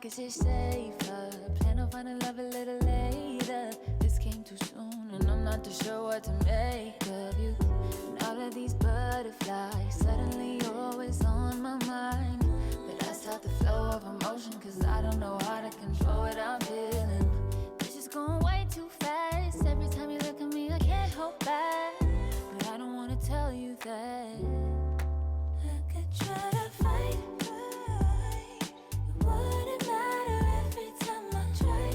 guess it's safer. Plan on finding love a little later. This came too soon, and I'm not too sure what to make of you. And all of these butterflies, suddenly you're always on my mind. But I stop the flow of emotion, cause I don't know how to control what I'm feeling. This is going way too fast. Every time you look at me, I can't hold back. But I don't wanna tell you that I could try to fight. It wouldn't matter every time I try.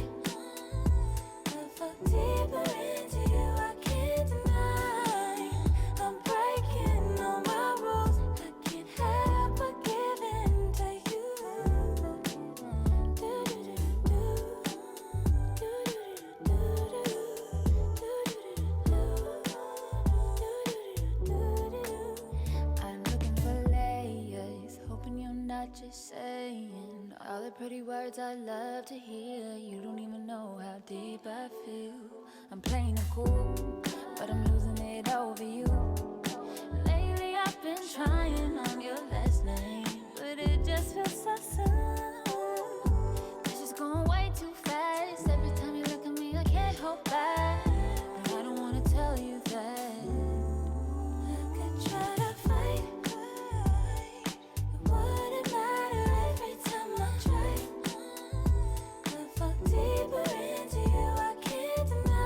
I fall deeper into you, I can't deny. I'm breaking all my rules. I can't help but give in to you. I'm looking for layers, hoping you're not just saying all the pretty words I love to hear. You don't even know how deep I feel. I'm playing it cool, but I'm losing it over you. Lately I've been trying on your last name, but it just feels so soon. This is going way too fast. Every time you look at me, I can't hold back. But I don't wanna tell you that I could try to fight. It wouldn't matter every time I try. I fall deeper into you, I can't deny.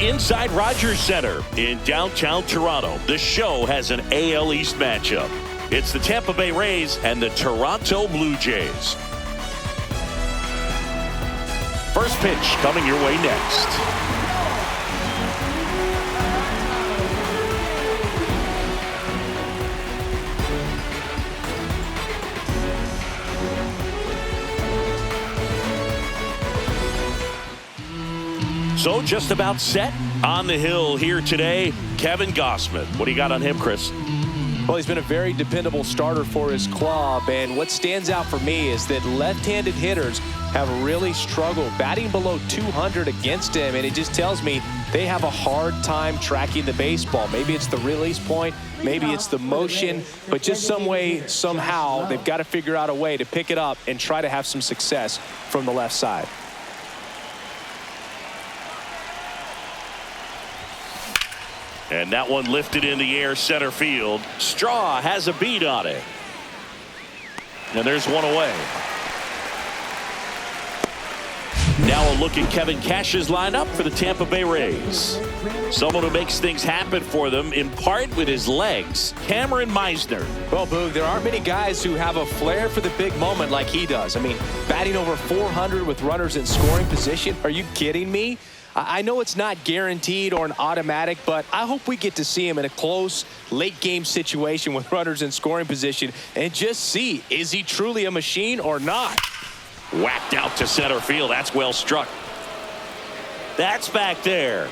inside Rodgers Center in downtown Toronto, the show has an AL East matchup. It's the Tampa Bay Rays and the Toronto Blue Jays. First pitch coming your way next. So just about set on the hill here today, Kevin Gausman. What do you got on him, Chris? Well, he's been a very dependable starter for his club, and what stands out for me is that left-handed hitters have really struggled batting below 200 against him, and it just tells me they have a hard time tracking the baseball. Maybe it's the release point, maybe it's the motion, but just some way, somehow, they've got to figure out a way to pick it up and try to have some success from the left side. And that one lifted in the air center field. Straw has a beat on it. And there's one away. Now a look at Kevin Cash's lineup for the Tampa Bay Rays. Someone who makes things happen for them, in part with his legs, Cameron Meisner. Well, Boog, there aren't many guys who have a flair for the big moment like he does. I mean, batting over 400 with runners in scoring position. Are you kidding me? I know it's not guaranteed or an automatic, but I hope we get to see him in a close late game situation with runners in scoring position and just see, is he truly a machine or not? Whacked out to center field. That's well struck. That's back there.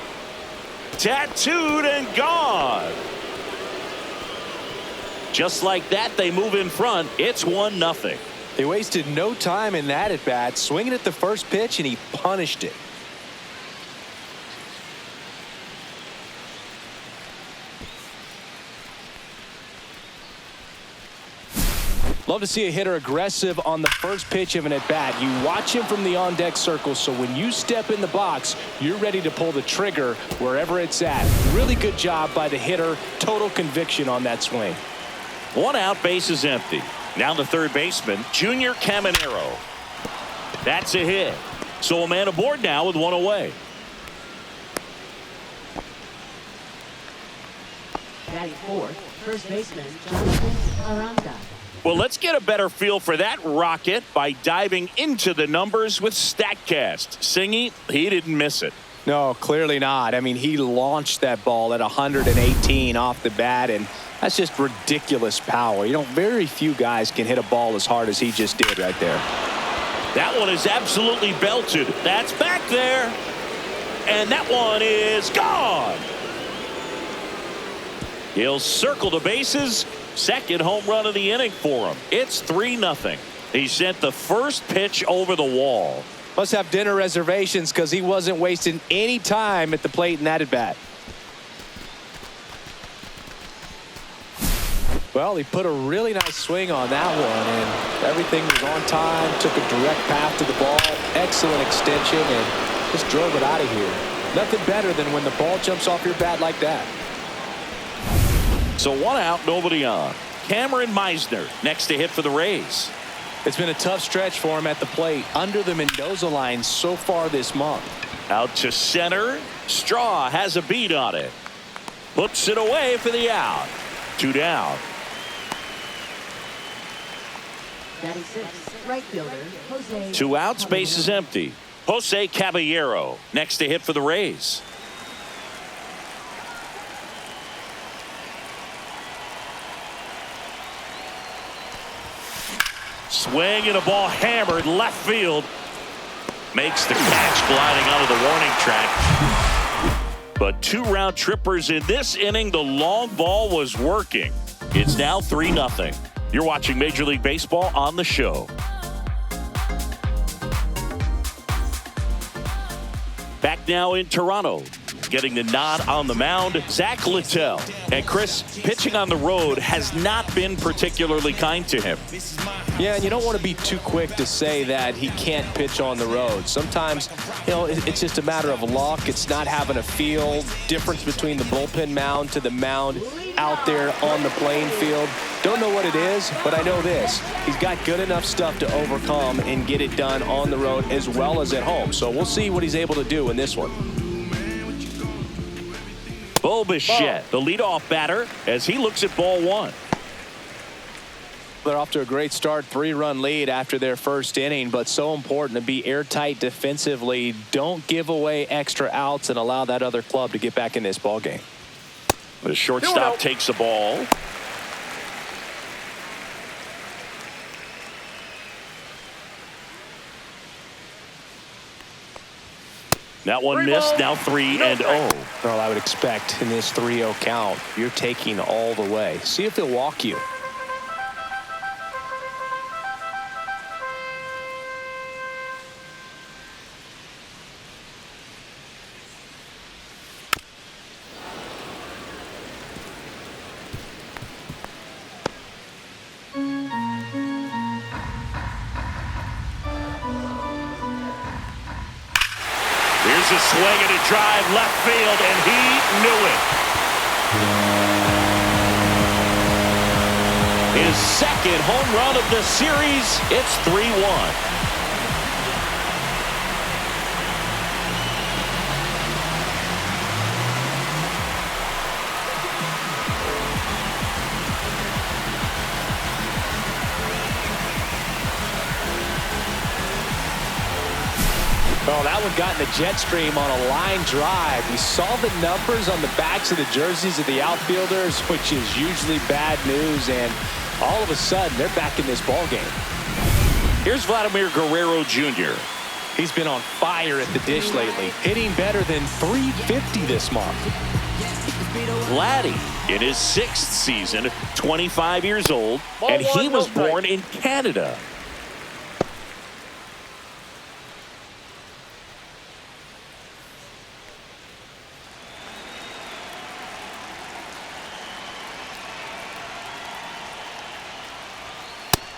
Tattooed and gone. Just like that, they move in front. It's 1-0. They wasted no time in that at bat, swinging at the first pitch, and he punished it. Love to see a hitter aggressive on the first pitch of an at-bat. You watch him from the on-deck circle, so when you step in the box, you're ready to pull the trigger wherever it's at. Really good job by the hitter. Total conviction on that swing. One out, base is empty. Now the third baseman, Junior Caminero. That's a hit. So a man aboard now with one away. Batting fourth, first baseman, Jonathan Aranda. Well, let's get a better feel for that rocket by diving into the numbers with StatCast. Singy, he didn't miss it. No, clearly not. I mean, he launched that ball at 118 off the bat, and that's just ridiculous power. You know, very few guys can hit a ball as hard as he just did right there. That one is absolutely belted. That's back there. And that one is gone. He'll circle the bases. Second home run of the inning for him. It's 3-0. He sent the first pitch over the wall. Must have dinner reservations because he wasn't wasting any time at the plate in that at bat. Well, he put a really nice swing on that one, and everything was on time. Took a direct path to the ball. Excellent extension, and just drove it out of here. Nothing better than when the ball jumps off your bat like that. So one out, nobody on. Cameron Meisner next to hit for the Rays. It's been a tough stretch for him at the plate under the Mendoza line so far this month. Out to center. Straw has a beat on it. Puts it away for the out. 2 down. Batting sixth, right fielder, Jose. 2 outs, base is empty. Jose Caballero next to hit for the Rays. Swing and a ball hammered left field. Makes the catch gliding onto the warning track. But 2 round trippers in this inning. The long ball was working. It's now 3-0. You're watching Major League Baseball on the show. Back now in Toronto. Getting the nod on the mound, Zach Littell. And Chris, pitching on the road has not been particularly kind to him. Yeah, and you don't want to be too quick to say that he can't pitch on the road. Sometimes, you know, it's just a matter of luck. It's not having a feel. Difference between the bullpen mound to the mound out there on the playing field. Don't know what it is, but I know this. He's got good enough stuff to overcome and get it done on the road as well as at home. So we'll see what he's able to do in this one. Bo Bichette, the leadoff batter, as he looks at ball one. They're off to a great start, 3-run lead after their first inning, but so important to be airtight defensively. Don't give away extra outs and allow that other club to get back in this ball game. The shortstop takes the ball. That one missed. Now 3-0. Well, I would expect in this 3-0 count, you're taking all the way. See if he'll walk you. Here's a swing and a drive left field, and he knew it. His second home run of the series. It's 3-1. Oh, that one got in the jet stream on a line drive. We saw the numbers on the backs of the jerseys of the outfielders, which is usually bad news, and all of a sudden they're back in this ball game. Here's Vladimir Guerrero Jr. He's been on fire at the dish lately, hitting better than .350 this month. Vladdy in his 6th season, 25 years old, and he was born in Canada.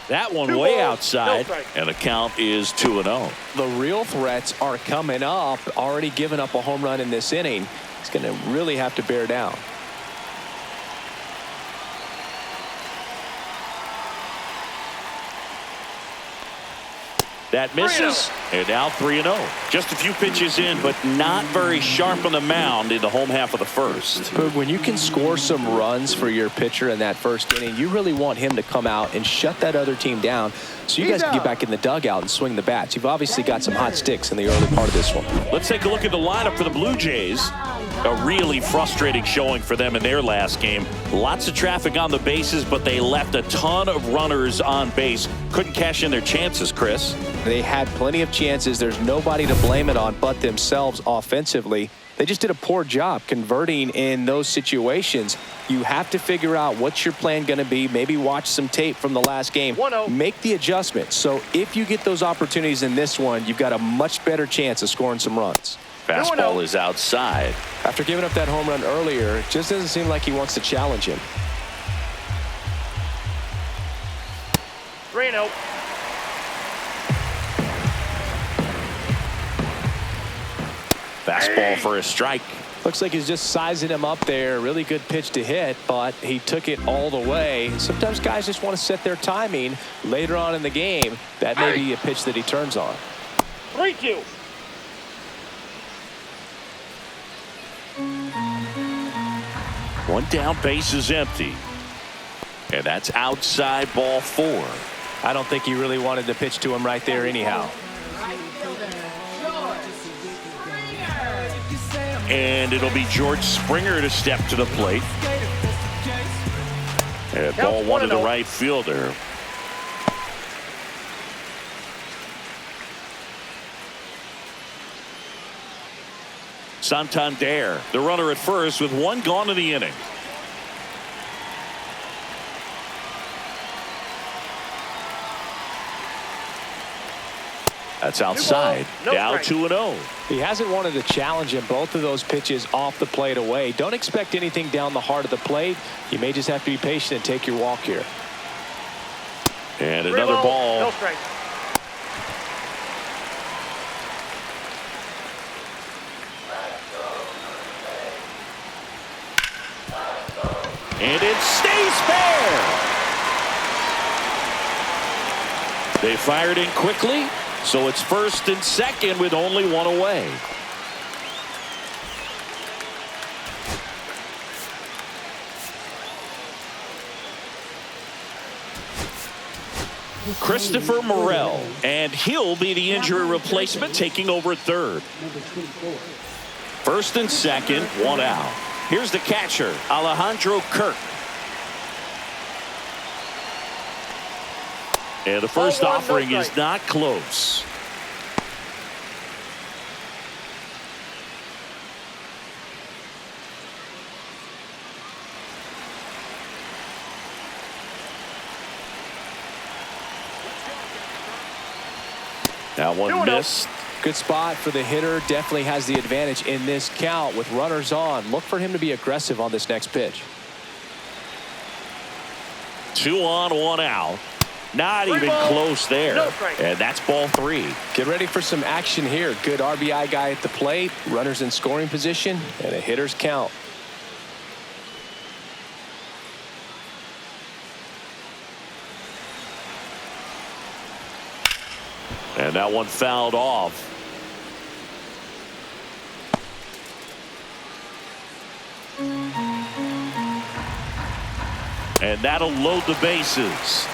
That one way outside, and the count is 2-0. The real threats are coming up. Already given up a home run in this inning. He's going to really have to bear down. That misses, and now 3-0. Just a few pitches in, but not very sharp on the mound in the home half of the first. But when you can score some runs for your pitcher in that first inning, you really want him to come out and shut that other team down so you guys can get back in the dugout and swing the bats. You've obviously got some hot sticks in the early part of this one. Let's take a look at the lineup for the Blue Jays. A really frustrating showing for them in their last game. Lots of traffic on the bases, but they left a ton of runners on base. Couldn't cash in their chances, Chris. They had plenty of chances. There's nobody to blame it on but themselves offensively. They just did a poor job converting in those situations. You have to figure out what's your plan going to be. Maybe watch some tape from the last game. Make the adjustment. So if you get those opportunities in this one, you've got a much better chance of scoring some runs. Fastball is outside. After giving up that home run earlier, it just doesn't seem like he wants to challenge him. 3-0. Fastball for a strike. Looks like he's just sizing him up there. Really good pitch to hit, but he took it all the way. Sometimes guys just want to set their timing later on in the game. That may be a pitch that he turns on. 3-2. One down, base is empty. And that's outside, ball 4. I don't think he really wanted to pitch to him right there anyhow. And it'll be George Springer to step to the plate. And ball 1 to the right fielder. Santander, the runner at first with 1 gone in the inning. That's outside. Now 2-0. He hasn't wanted to challenge him. Both of those pitches off the plate away. Don't expect anything down the heart of the plate. You may just have to be patient and take your walk here. And another ball. No strike. And it stays fair. They fired in quickly, so it's first and second with only 1 away. Christopher Morel, and he'll be the injury replacement, taking over third. Number 24. First and second, one out. Here's the catcher, Alejandro Kirk. And the first offering is not close. That one missed. Good spot for the hitter. Definitely has the advantage in this count with runners on. Look for him to be aggressive on this next pitch. 2 on, 1 out. Not even close there. And that's ball 3. Get ready for some action here. Good RBI guy at the plate. Runners in scoring position. And a hitter's count. And that one fouled off. And that'll load the bases.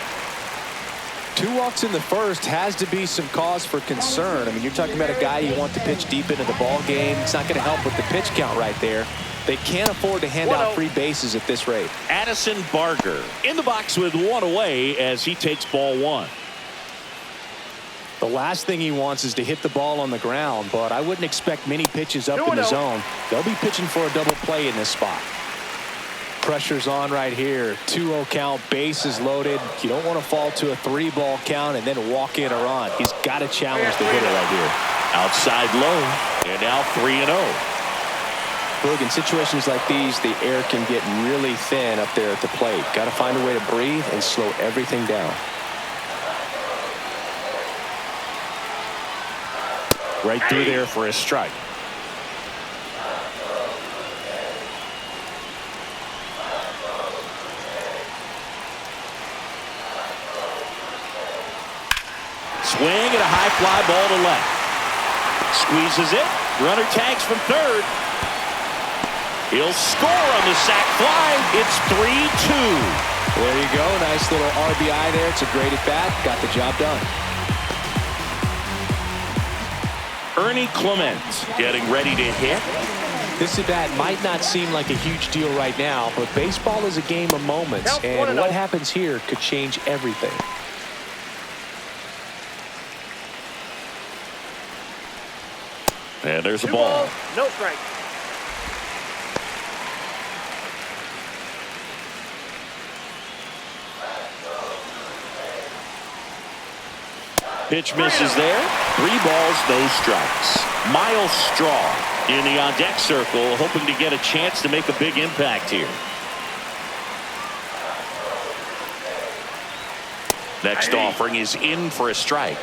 2 walks in the first has to be some cause for concern. I mean, you're talking about a guy you want to pitch deep into the ball game. It's not going to help with the pitch count right there. They can't afford to hand out free bases at this rate. Addison Barger in the box with 1 away as he takes ball 1. The last thing he wants is to hit the ball on the ground, but I wouldn't expect many pitches up in the zone. They'll be pitching for a double play in this spot. Pressure's on right here. 2-0 count, bases loaded. You don't want to fall to a 3-ball count and then walk in a run. He's got to challenge the hitter right here. Outside low, and now 3-0. Look, in situations like these, the air can get really thin up there at the plate. Got to find a way to breathe and slow everything down. Right through there for a strike. Swing and a high fly ball to left. Squeezes it. Runner tags from third. He'll score on the sac fly. It's 3-2. There you go. Nice little RBI there. It's a great at bat. Got the job done. Ernie Clement getting ready to hit. This at bat might not seem like a huge deal right now, but baseball is a game of moments, and what happens here could change everything. And there's a ball. No strike. Pitch misses there. 3 balls, no strikes. Miles Straw in the on-deck circle, hoping to get a chance to make a big impact here. Next offering is in for a strike.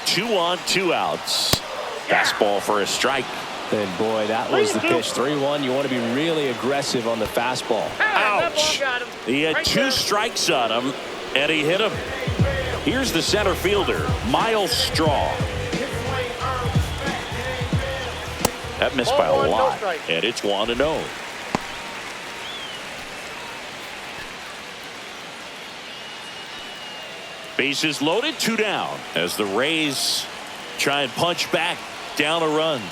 Two on, 2 outs. Fastball for a strike. And boy, that was the pitch. 3-1. You want to be really aggressive on the fastball. Ouch. He had 2 strikes on him, and he hit him. Here's the center fielder, Miles Straw. That missed by a lot, and it's 1-0. Bases loaded, 2 down, as the Rays try and punch back down a run.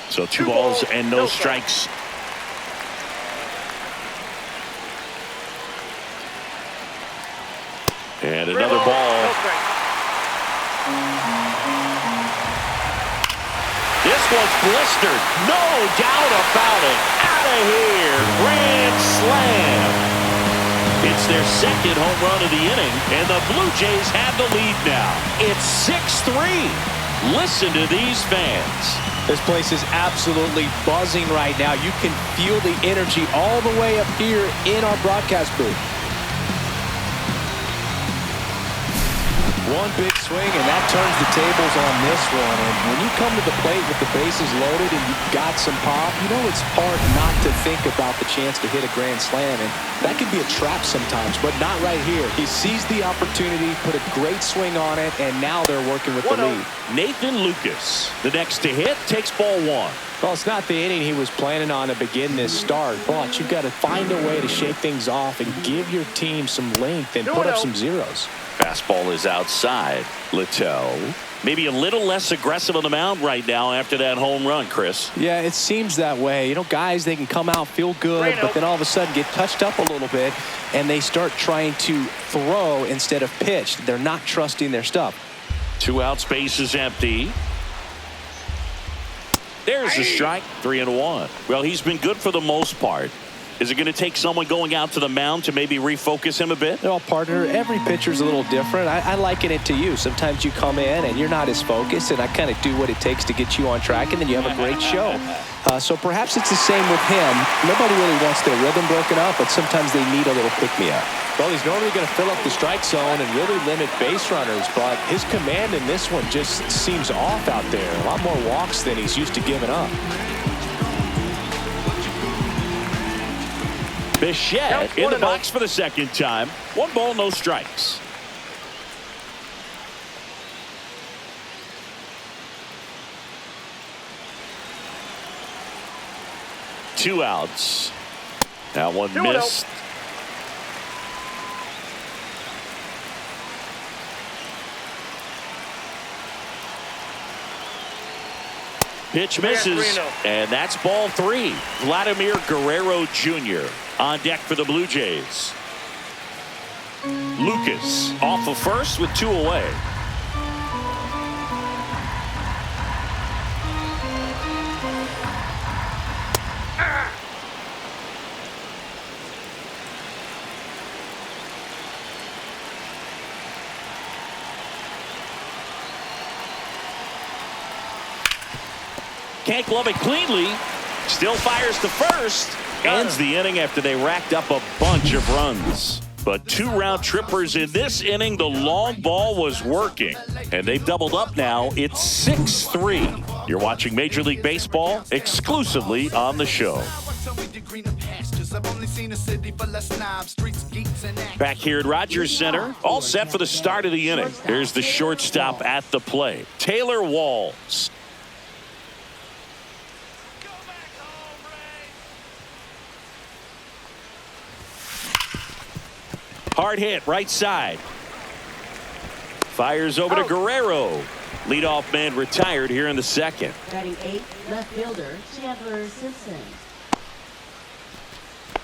So 2 balls and no strikes. And another ball. This one's blistered. No doubt about it. Out of here. Grand slam. It's their second home run of the inning, and the Blue Jays have the lead now. It's 6-3. Listen to these fans. This place is absolutely buzzing right now. You can feel the energy all the way up here in our broadcast booth. One big swing, and that turns the tables on this one. And when you come to the plate with the bases loaded and you've got some pop, you know it's hard not to think about the chance to hit a grand slam. And that can be a trap sometimes, but not right here. He sees the opportunity, put a great swing on it, and now they're working with the lead. Nathan Lucas, the next to hit, takes ball one. Well, it's not the inning he was planning on to begin this start, but you've got to find a way to shake things off and give your team some length and put up some zeros. Fastball is outside. Littell maybe a little less aggressive on the mound right now after that home run, Chris. Yeah, it seems that way. You know, guys, they can come out, feel good, but then all of a sudden get touched up a little bit, and they start trying to throw instead of pitch. They're not trusting their stuff. 2 outs, base is empty. There's the strike. 3-1. Well, he's been good for the most part. Is it going to take someone going out to the mound to maybe refocus him a bit? Well, partner, every pitcher's a little different. I liken it to you. Sometimes you come in and you're not as focused, and I kind of do what it takes to get you on track, and then you have a great show. So perhaps it's the same with him. Nobody really wants their rhythm broken up, but sometimes they need a little pick-me-up. Well, he's normally going to fill up the strike zone and really limit base runners, but his command in this one just seems off out there. A lot more walks than he's used to giving up. Bichette in the box for the second time. 1 ball, no strikes. Two outs. Now one missed. Pitch misses, and that's ball 3. Vladimir Guerrero Jr. on deck for the Blue Jays. Lucas off of first with 2 away. Can't glove it cleanly. Still fires to first. Ends the inning after they racked up a bunch of runs. But 2 round trippers in this inning. The long ball was working. And they've doubled up now. It's 6-3. You're watching Major League Baseball exclusively on the show. Back here at Rodgers Center. All set for the start of the inning. Here's the shortstop at the plate. Taylor Walls. Hard hit, right side. Fires over to Guerrero. Leadoff man retired here in the second. Batting 8th, left fielder Chandler Simpson.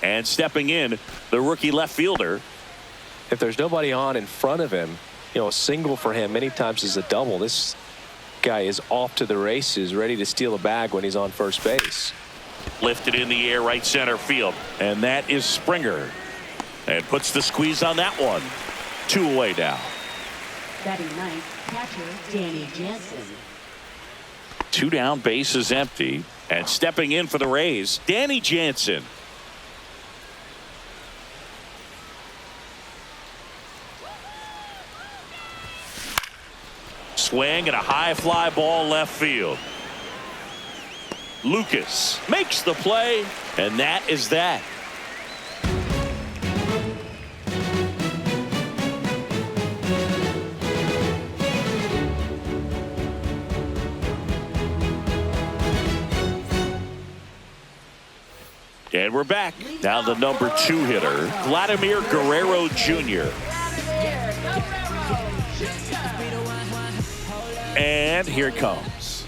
And stepping in, the rookie left fielder. If there's nobody on in front of him, you know, a single for him many times is a double. This guy is off to the races, ready to steal a bag when he's on first base. Lifted in the air, right center field. And that is Springer. And puts the squeeze on that one. 2 away now. Batting 9th, catcher Danny Jansen. 2 down, base is empty. And stepping in for the Rays, Danny Jansen. Swing and a high fly ball left field. Lucas makes the play, and that is that. And we're back. Now the number 2 hitter, Vladimir Guerrero Jr. And here it comes.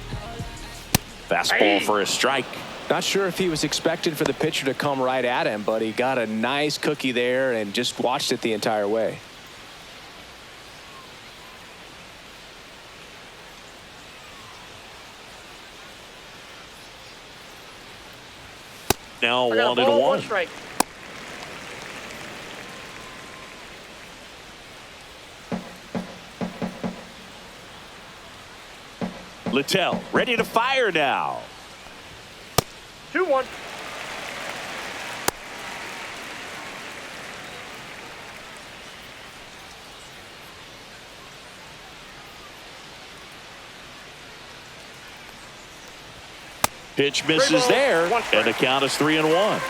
Fastball for a strike. Not sure if he was expecting for the pitcher to come right at him, but he got a nice cookie there and just watched it the entire way. Now 1-1. Strike. Littell ready to fire now. 2-1. Pitch misses there, and the count is 3-1.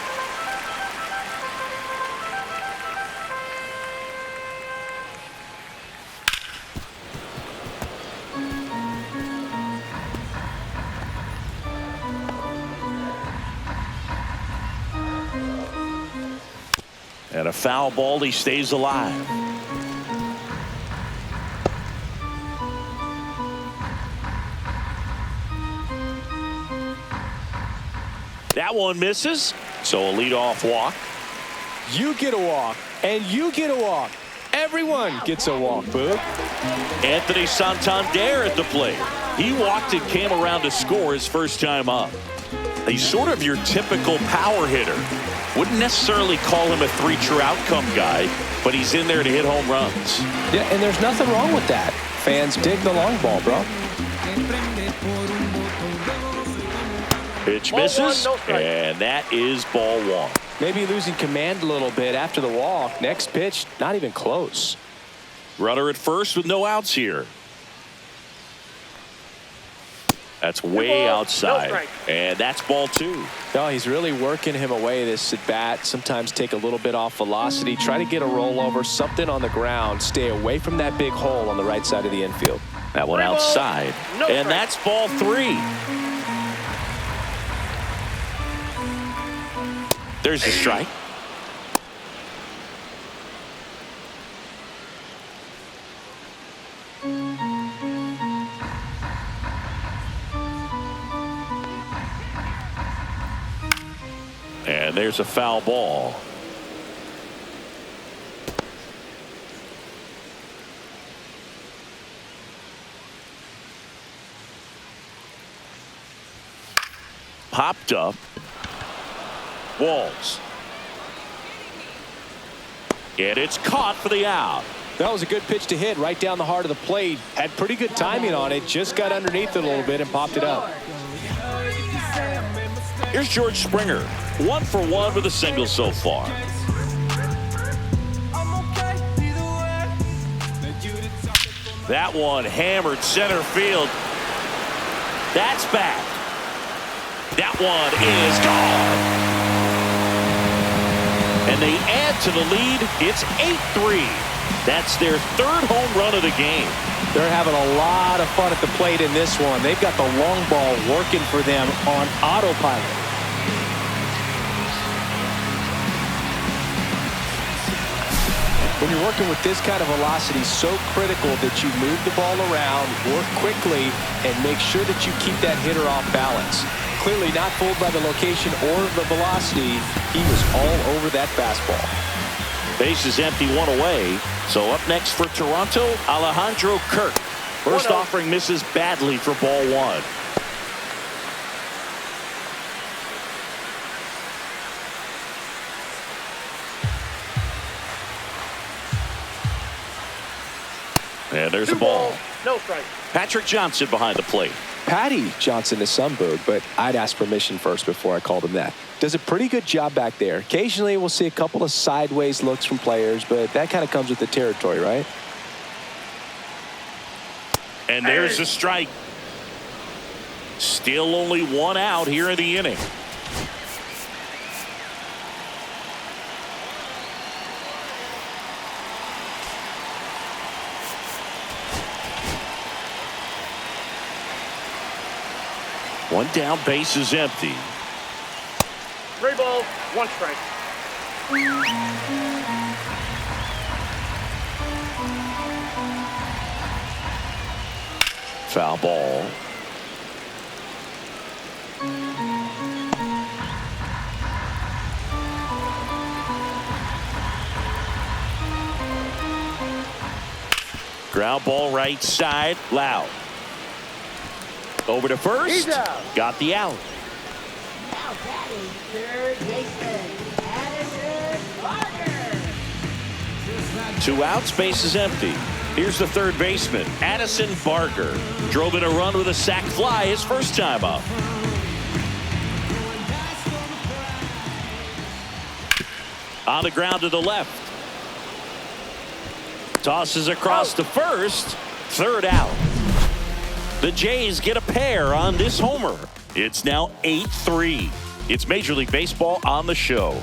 And a foul ball, he stays alive. That one misses, so a leadoff walk. You get a walk, and you get a walk. Everyone gets a walk, Boog. Anthony Santander at the plate. He walked and came around to score his first time up. He's sort of your typical power hitter. Wouldn't necessarily call him a three-true outcome guy, but he's in there to hit home runs. Yeah, and there's nothing wrong with that. Fans dig the long ball, bro. Pitch misses, and that is ball one. Maybe losing command a little bit after the walk. Next pitch, not even close. Runner at first with no outs here. That's way outside, and that's ball two. No, he's really working him away this at bat. Sometimes take a little bit off velocity. Try to get a rollover, something on the ground. Stay away from that big hole on the right side of the infield. That one outside, and that's ball three. There's the strike. And there's a foul ball. Popped up. Walls. And it's caught for the out. That was a good pitch to hit right down the heart of the plate. Had pretty good timing on it. Just got underneath it a little bit and popped it up. Here's George Springer. 1 for 1 with a single so far. That one hammered center field. That's back. That one is gone. And they add to the lead. It's 8-3. That's their third home run of the game. They're having a lot of fun at the plate in this one. They've got the long ball working for them on autopilot. When you're working with this kind of velocity, so critical that you move the ball around, work quickly, and make sure that you keep that hitter off balance. Clearly not fooled by the location or the velocity. He was all over that fastball. Base is empty, one away. So up next for Toronto, Alejandro Kirk. First offering misses badly for ball one. And there's a ball. No strike. Patrick Johnson behind the plate. Patty Johnson is some Boog, but I'd ask permission first before I called him that. Does a pretty good job back there. Occasionally we'll see a couple of sideways looks from players, but that kind of comes with the territory, right? And there's a strike. Still only one out here in the inning. One down, base is empty. 3 balls, 1 strike. Foul ball. Ground ball right side, Loud. Over to first. He's out. Got the out. Now batting third baseman, Addison Barger. 2 outs, base is empty. Here's the third baseman, Addison Barger. Drove in a run with a sac fly his first time up. On the ground to the left. Tosses across to first. Third out. The Jays get a pair on this homer. It's now 8-3. It's Major League Baseball on the show.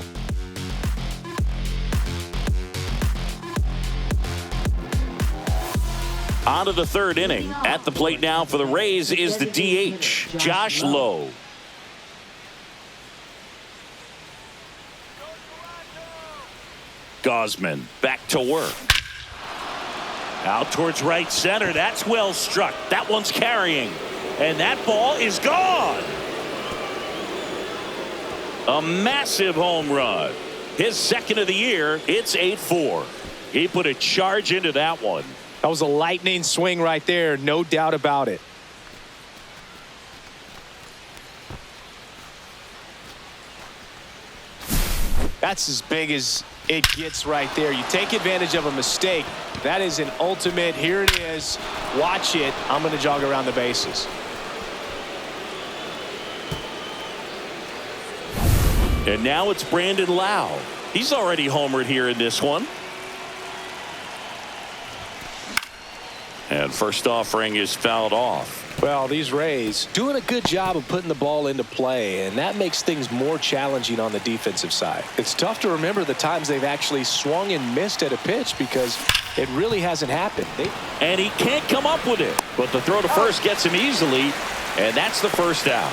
On to the third inning. At the plate now for the Rays is the DH, Josh Lowe. Gausman back to work. Out towards right center. That's well struck. That one's carrying. And that ball is gone. A massive home run. His second of the year. It's 8-4. He put a charge into that one. That was a lightning swing right there. No doubt about it. That's as big as it gets right there. You take advantage of a mistake. That is an ultimate. Here it is. Watch it. I'm going to jog around the bases. And now it's Brandon Lau. He's already homered here in this one. And first offering is fouled off. Well, these Rays doing a good job of putting the ball into play, and that makes things more challenging on the defensive side. It's tough to remember the times they've actually swung and missed at a pitch because it really hasn't happened. And he can't come up with it. But the throw to first gets him easily, and that's the first out.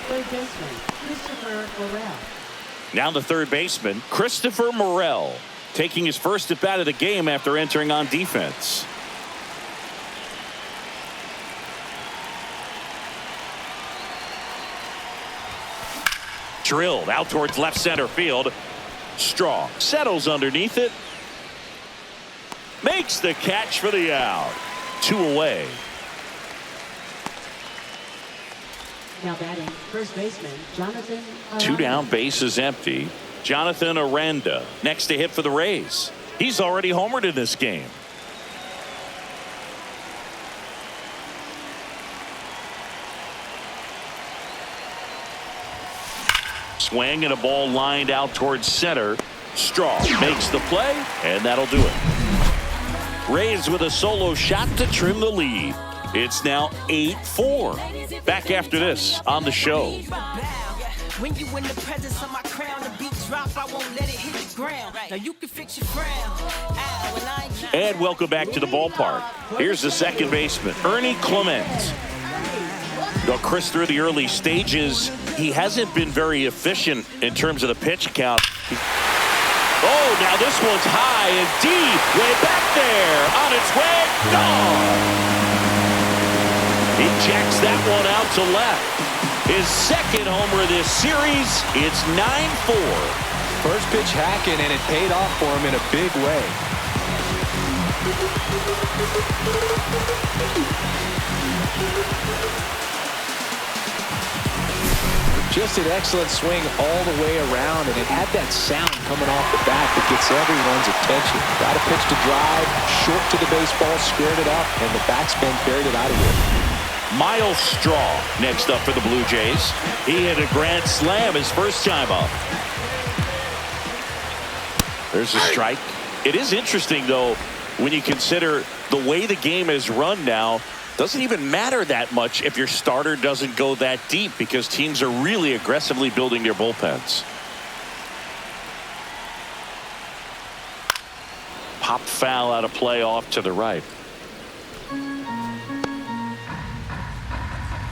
Third baseman, Christopher Morel. Now the third baseman, Christopher Morel, taking his first at bat of the game after entering on defense. Drilled out towards left center field. Strong settles underneath it. Makes the catch for the out. 2 away. Now batting, first baseman, Jonathan Aranda. 2 down, bases empty. Jonathan Aranda next to hit for the Rays. He's already homered in this game. Swing and a ball lined out towards center. Strong makes the play, and that'll do it. Rays with a solo shot to trim the lead. It's now 8-4. Back after this on the show. When you in the presence of my crown, the beat drop, I won't let it hit the ground. Now you can fix your frown. And welcome back to the ballpark. Here's the second baseman, Ernie Clement. Well, Chris, through the early stages, he hasn't been very efficient in terms of the pitch count. Oh, now this one's high and deep, way back there, on its way, gone. He jacks that one out to left. His second homer of this series. It's 9-4. First pitch hacking, and it paid off for him in a big way. Just an excellent swing all the way around, and it had that sound coming off the bat that gets everyone's attention. Got a pitch to drive, short to the baseball, squared it up, and the backspin carried it out of here. Miles Straw next up for the Blue Jays. He hit a grand slam his first time up. There's a strike. It is interesting, though, when you consider the way the game is run now. Doesn't even matter that much if your starter doesn't go that deep because teams are really aggressively building their bullpens. Pop foul out of play off to the right.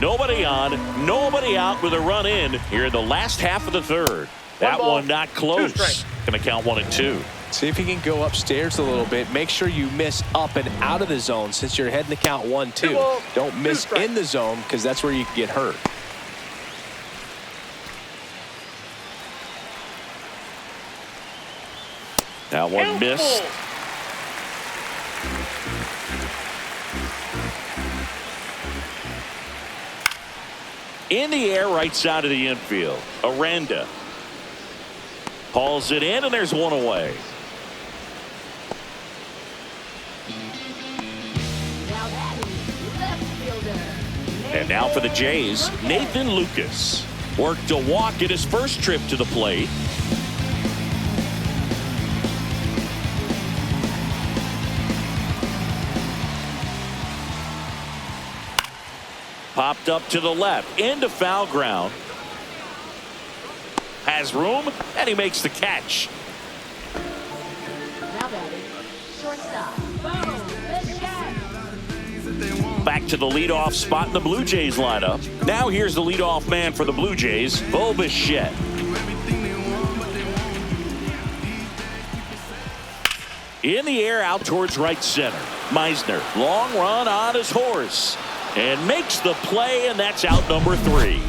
Nobody on, nobody out with a run in here in the last half of the third. That one not close. Going to count 1 and 2. See if you can go upstairs a little bit. Make sure you miss up and out of the zone since you're heading to count 1-2. Don't miss in the zone because that's where you can get hurt. That one missed. In the air, right side of the infield. Aranda hauls it in, and there's one away. And now for the Jays, Nathan Lucas worked a walk at his first trip to the plate. Popped up to the left into foul ground. Has room, and he makes the catch. Now batting, shortstop, Bo Bichette. Back to the leadoff spot in the Blue Jays lineup. Now here's the leadoff man for the Blue Jays, Bo Bichette. In the air out towards right center. Meisner, long run on his horse. And makes the play, and that's out number 3.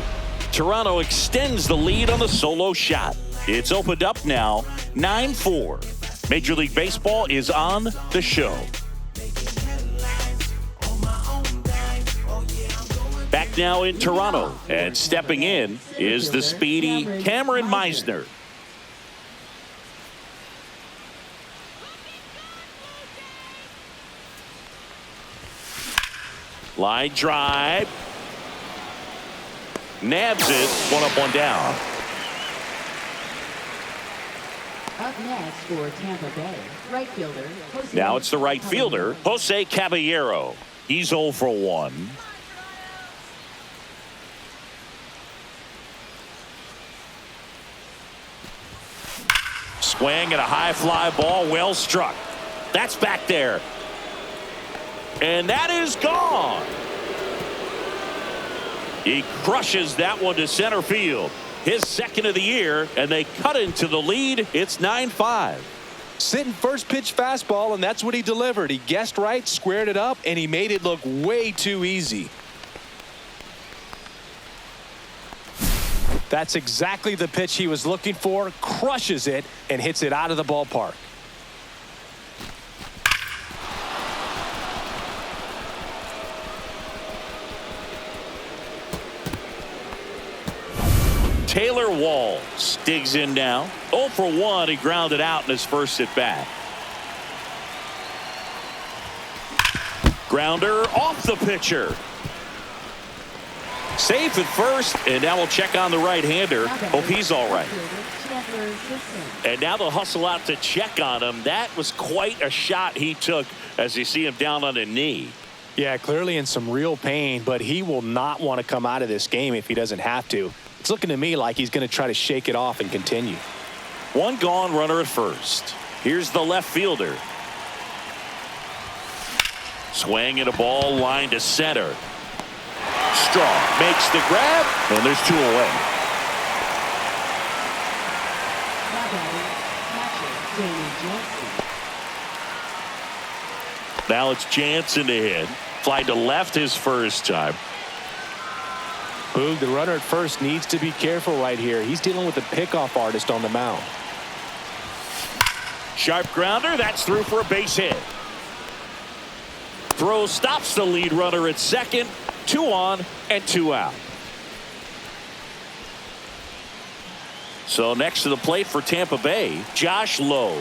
Toronto extends the lead on the solo shot. It's opened up now, 9-4. Major League Baseball is on the show. Back now in Toronto, and stepping in is the speedy Cameron Meisner. Line drive. Nabs it. 1 up, 1 down. Up next for Tampa Bay, right fielder. Jose Now it's the right fielder, Jose Caballero. He's 0 for 1. Swing and a high fly ball, well struck. That's back there. And that is gone. He crushes that one to center field. His second of the year, and they cut into the lead. It's 9-5. Sitting first pitch fastball, and that's what he delivered. He guessed right, squared it up, and he made it look way too easy. That's exactly the pitch he was looking for. Crushes it and hits it out of the ballpark. Taylor Walls digs in now. 0 for 1. He grounded out in his first at bat. Grounder off the pitcher. Safe at first, and now we'll check on the right-hander. Hope he's all right. And now they'll hustle out to check on him. That was quite a shot he took as you see him down on a knee. Yeah, clearly in some real pain, but he will not want to come out of this game if he doesn't have to. It's looking to me like he's going to try to shake it off and continue. 1 gone, runner at first. Here's the left fielder. Swing and a ball line to center. Strong makes the grab, and there's 2 away. Now it's Jansen to hit. Fly to left his first time. Boog, the runner at first needs to be careful right here. He's dealing with a pickoff artist on the mound. Sharp grounder. That's through for a base hit. Throw stops the lead runner at second. 2 on and 2 out. So next to the plate for Tampa Bay, Josh Lowe.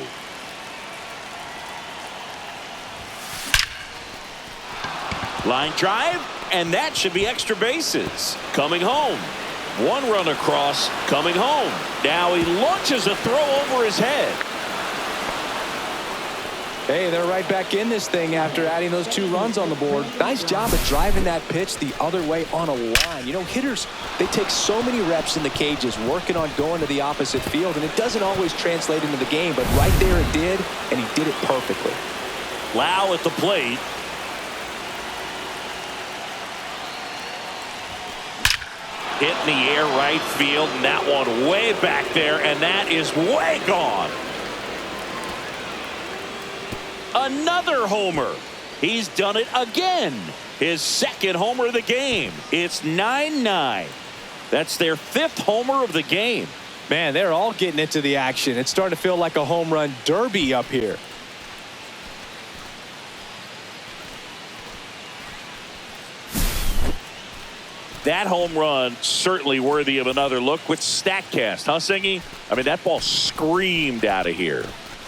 Line drive, and that should be extra bases. Coming home. 1 run across, coming home. Now he launches a throw over his head. Hey, they're right back in this thing after adding those 2 runs on the board. Nice job of driving that pitch the other way on a line. You know, hitters, they take so many reps in the cages working on going to the opposite field, and it doesn't always translate into the game, but right there it did, and he did it perfectly. Lau at the plate. Hit in the air right field, and that one way back there, and that is way gone. Another homer. He's done it again. His second homer of the game. It's 9-9. That's their 5th homer of the game. Man, they're all getting into the action. It's starting to feel like a home run derby up here. That home run certainly worthy of another look with StatCast, huh, Singy? I mean, that ball screamed out of here.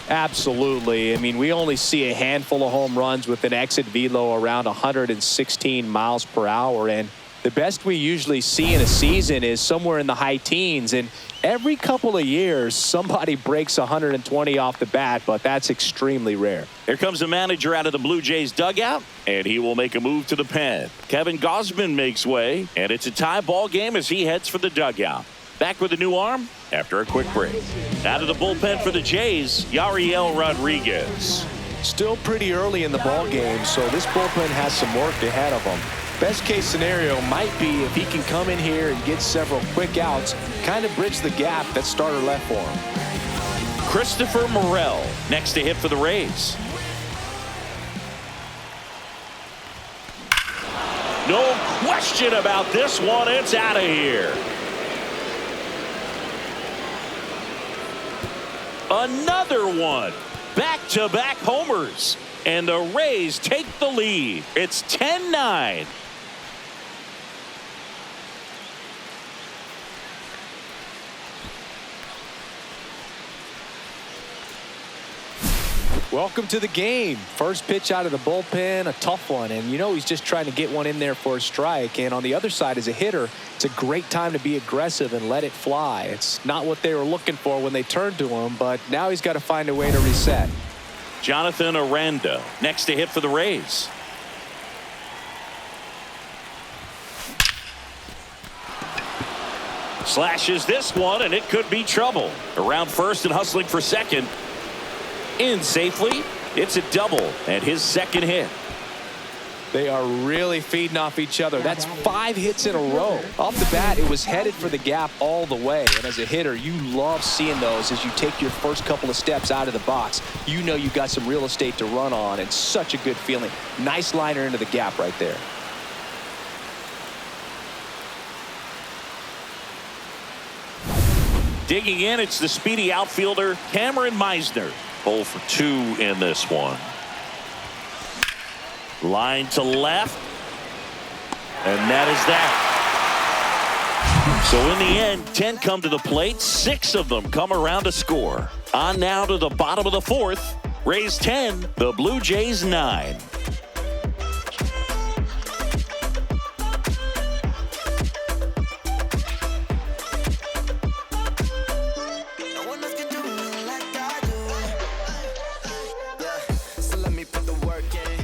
Absolutely. I mean, we only see a handful of home runs with an exit velo around 116 miles per hour, and The best we usually see in a season is somewhere in the high teens, and every couple of years somebody breaks 120 off the bat, but that's extremely rare. Here comes the manager out of the Blue Jays dugout, and he will make a move to the pen. Kevin Gausman makes way, and it's a tie ball game as he heads for the dugout. Back with a new arm after a quick break. Out of the bullpen for the Jays, Yariel Rodriguez. Still pretty early in the ball game, so this bullpen has some work ahead of them. Best case scenario might be if he can come in here and get several quick outs, kind of bridge the gap that starter left for him. Christopher Morel next to hit for the Rays. No question about this one. It's out of here. Another one. Back-to-back homers. And the Rays take the lead. It's 10-9. Welcome to the game. First pitch out of the bullpen, a tough one. And you know he's just trying to get one in there for a strike. And on the other side, as a hitter, it's a great time to be aggressive and let it fly. It's not what they were looking for when they turned to him, but now he's got to find a way to reset. Jonathan Aranda next to hit for the Rays. Slashes this one, and it could be trouble. Around first and hustling for second. In safely. It's a double and his second hit. They are really feeding off each other. That's 5 hits in a row. Off the bat, it was headed for the gap all the way. And as a hitter, you love seeing those as you take your first couple of steps out of the box. You know you've got some real estate to run on, and such a good feeling. Nice liner into the gap right there. Digging in, it's the speedy outfielder Cameron Meisner. 0 for 2 in this one. Line to left. And that is that. So in the end, 10 come to the plate. 6 of them come around to score. On now to the bottom of the 4th. Rays 10, the Blue Jays 9.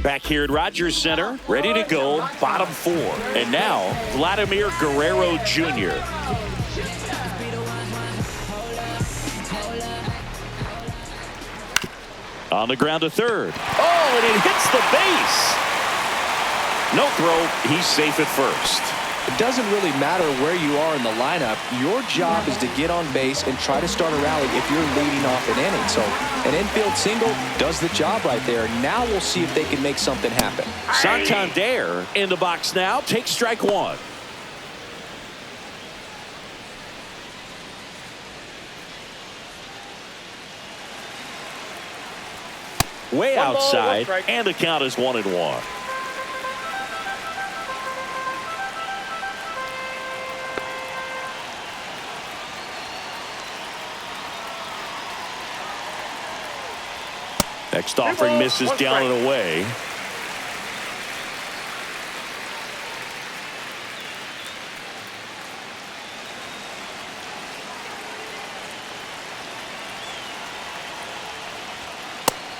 Back here at Rodgers Center, ready to go, bottom 4. And now, Vladimir Guerrero Jr. On the ground to third. Oh, and it hits the base. No throw, he's safe at first. It doesn't really matter where you are in the lineup. Your job is to get on base and try to start a rally if you're leading off an inning. So an infield single does the job right there. Now we'll see if they can make something happen. Santander in the box now. Takes strike 1. Way outside, and the count is 1-1. Next offering misses down and away.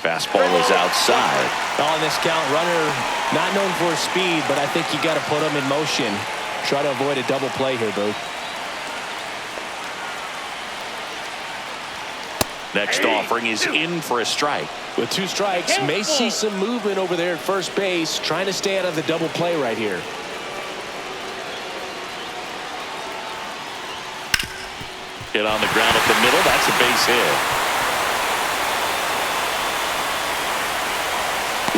Fastball is outside. On this count, runner not known for his speed, but I think you got to put him in motion. Try to avoid a double play here, Boo. Next offering is in for a strike. With 2 strikes, may see some movement over there at first base, trying to stay out of the double play right here. Hit on the ground at the middle. That's a base hit.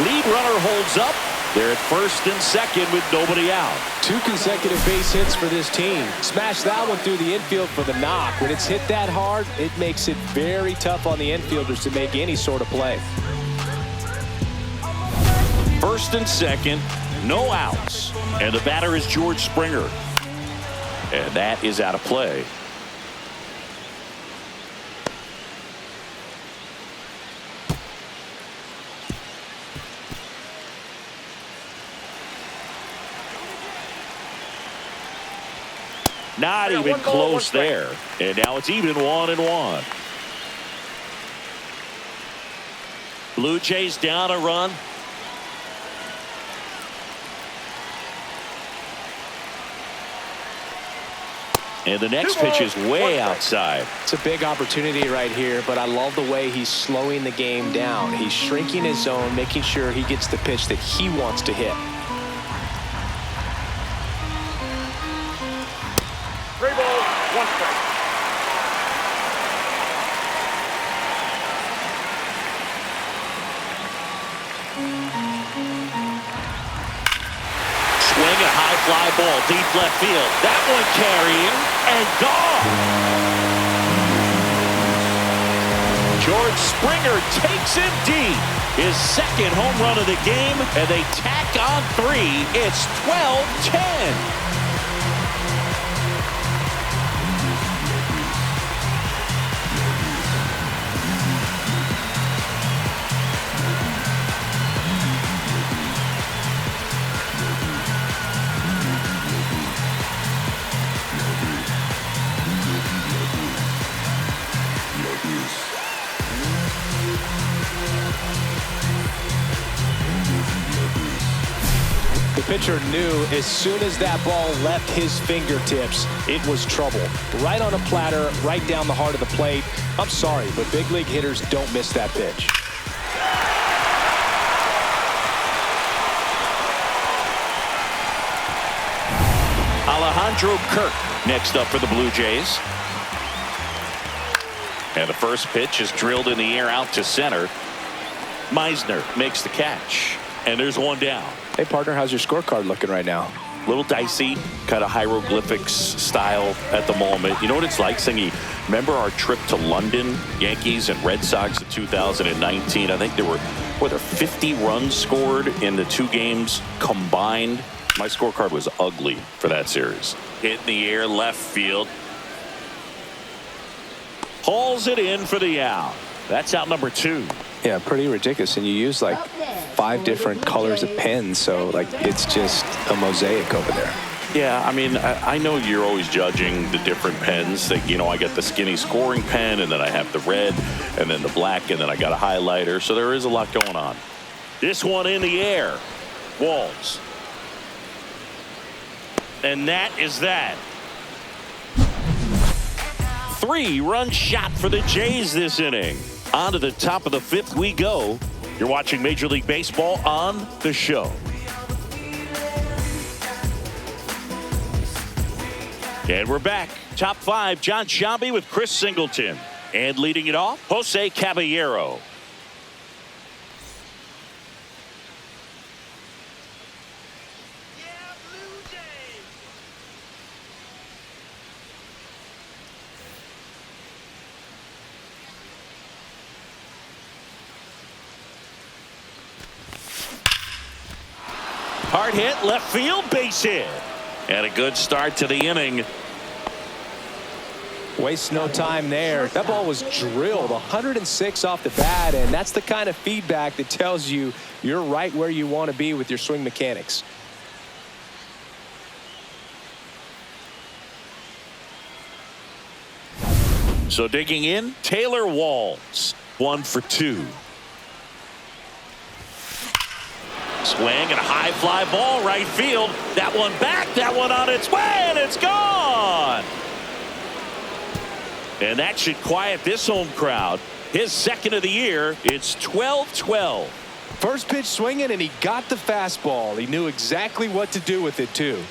Lead runner holds up. They're at first and second with nobody out. 2 consecutive base hits for this team. Smash that one through the infield for the knock. When it's hit that hard, it makes it very tough on the infielders to make any sort of play. First and second, no outs. And the batter is George Springer. And that is out of play. Not even close there. And now it's even 1-1. Blue Jays down a run. And the next pitch is way outside. It's a big opportunity right here, but I love the way he's slowing the game down. He's shrinking his zone, making sure he gets the pitch that he wants to hit. 3 balls, 1 strike. Swing a high fly ball deep left field. That one carrying and gone. George Springer takes him deep. His second home run of the game, and they tack on 3. It's 12-10. The pitcher knew as soon as that ball left his fingertips, it was trouble. Right on a platter, right down the heart of the plate. I'm sorry, but big league hitters don't miss that pitch. Alejandro Kirk next up for the Blue Jays. And the first pitch is drilled in the air out to center. Meisner makes the catch. And there's one down. Hey, partner, how's your scorecard looking right now? Little dicey, kind of hieroglyphics style at the moment. You know what it's like, Singy? Remember our trip to London, Yankees and Red Sox in 2019? I think there were 50 runs scored in the 2 games combined. My scorecard was ugly for that series. Hit in the air, left field. Hauls it in for the out. That's out number 2. Yeah, pretty ridiculous. And you use like 5 different colors of pens, so like it's just a mosaic over there. Yeah, I mean, I know you're always judging the different pens. That, you know, I got the skinny scoring pen, and then I have the red, and then the black, and then I got a highlighter. So there is a lot going on. This one in the air. Walls. And that is that. 3-run shot for the Jays this inning. On to the top of the 5th we go. You're watching Major League Baseball on The Show. And we're back. Top 5, John Sciambi with Chris Singleton. And leading it off, Jose Caballero. Hard hit, left field, base hit. And a good start to the inning. Waste no time there. That ball was drilled 106 off the bat, and that's the kind of feedback that tells you you're right where you want to be with your swing mechanics. So digging in, Taylor Walls. 1 for 2. Swing and a high fly ball right field. That one back, that one on its way, and it's gone. And that should quiet this home crowd. His second of the year. It's 12-12. First pitch swinging, and he got the fastball. He knew exactly what to do with it, too.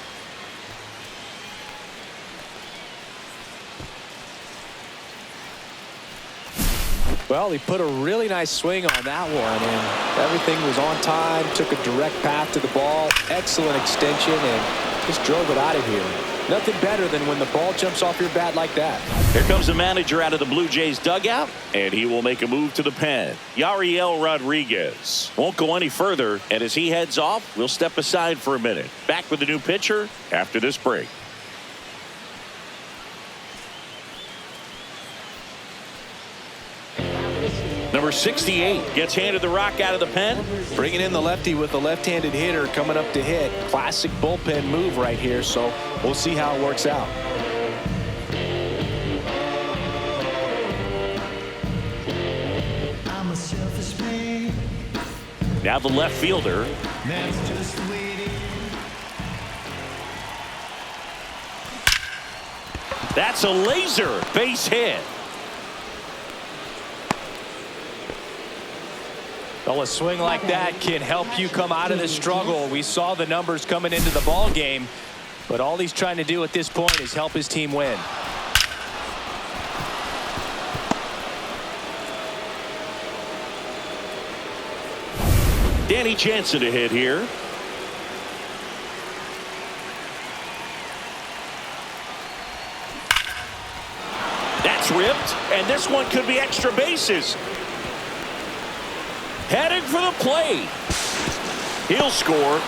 Well, he put a really nice swing on that one, and everything was on time. Took a direct path to the ball. Excellent extension, and just drove it out of here. Nothing better than when the ball jumps off your bat like that. Here comes the manager out of the Blue Jays dugout, and he will make a move to the pen. Yariel Rodriguez won't go any further, and as he heads off, we'll step aside for a minute. Back with the new pitcher after this break. Number 68 gets handed the rock out of the pen. Bringing in the lefty with the left-handed hitter coming up to hit. Classic bullpen move right here, so we'll see how it works out. Now the left fielder. That's a laser base hit. Well, a swing like that can help you come out of this struggle. We saw the numbers coming into the ball game, but all he's trying to do at this point is help his team win. Danny Jansen to hit here. That's ripped, and this one could be extra bases. Heading for the plate. He'll score.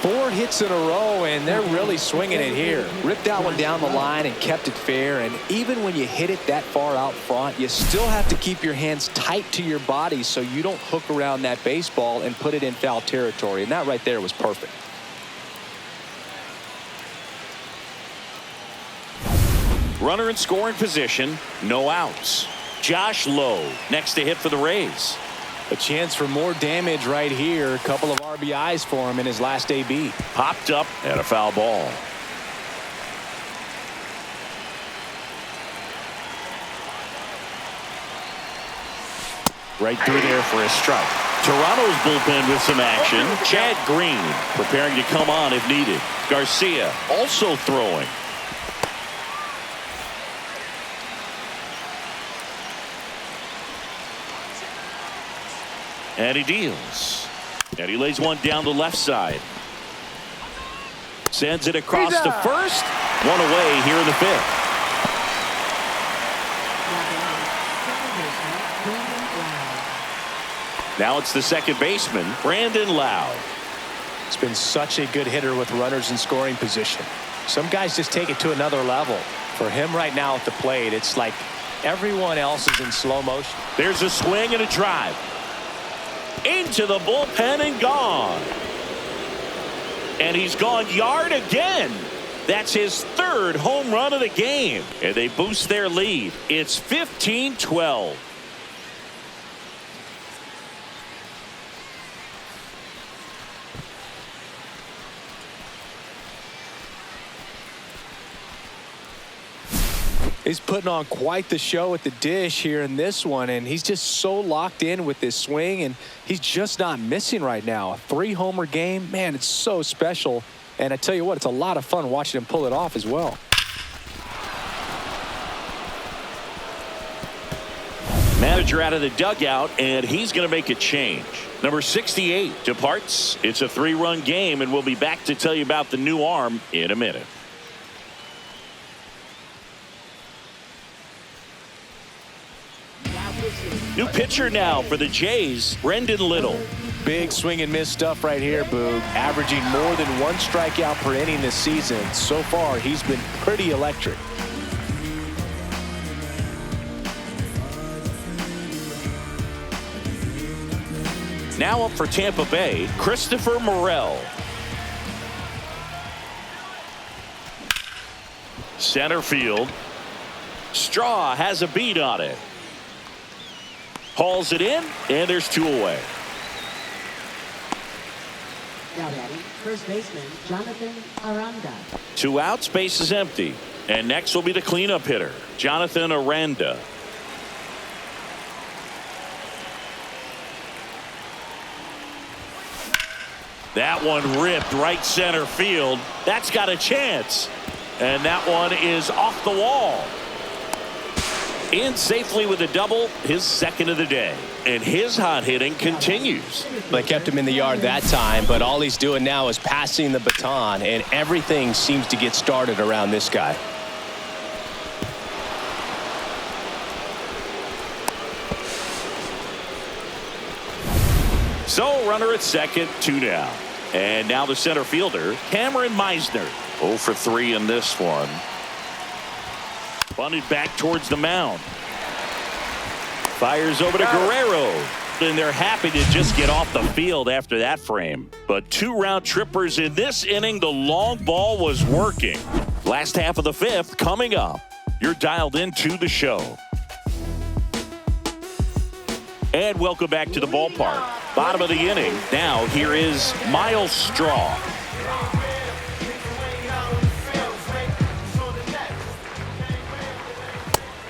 4 hits in a row, and they're really swinging it here. Ripped that one down the line and kept it fair. And even when you hit it that far out front, you still have to keep your hands tight to your body so you don't hook around that baseball and put it in foul territory. And that right there was perfect. Runner in scoring position, no outs. Josh Lowe next to hit for the Rays. A chance for more damage right here. A couple of RBIs for him in his last AB. Popped up and a foul ball. Right through there for a strike. Toronto's bullpen with some action. Chad Green preparing to come on if needed. Garcia also throwing. And he deals. And he lays one down the left side. Sends it across to first. One away here in the 5th. Now it's the second baseman, Brandon Lowe. He's been such a good hitter with runners in scoring position. Some guys just take it to another level. For him right now at the plate, it's like everyone else is in slow motion. There's a swing and a drive. Into the bullpen and gone. And he's gone yard again. That's his 3rd home run of the game. And they boost their lead. It's 15-12. He's putting on quite the show at the dish here in this one, and he's just so locked in with this swing, and he's just not missing right now. A 3-homer game, man, it's so special. And I tell you what, it's a lot of fun watching him pull it off as well. Manager out of the dugout, and he's going to make a change. Number 68 departs. It's a 3-run game, and we'll be back to tell you about the new arm in a minute. New pitcher now for the Jays, Brendan Littell. Big swing and miss stuff right here, Boog. Averaging more than 1 strikeout per inning this season. So far, he's been pretty electric. Now up for Tampa Bay, Christopher Morel. Center field. Straw has a beat on it. Hauls it in, and there's 2 away. Now batting, first baseman Jonathan Aranda. 2 outs, base is empty. And next will be the cleanup hitter, Jonathan Aranda. That one ripped right center field. That's got a chance. And that one is off the wall. In safely with a double, his 2nd of the day. And his hot hitting continues. They kept him in the yard that time, but all he's doing now is passing the baton, and everything seems to get started around this guy. So runner at second, 2 down. And now the center fielder, Cameron Meisner. 0 for 3 in this one. Bunted back towards the mound. Fires over to Guerrero. And they're happy to just get off the field after that frame. But 2 round trippers in this inning. The long ball was working. Last half of the 5th coming up. You're dialed into the show. And welcome back to the ballpark. Bottom of the inning. Now here is Miles Straw.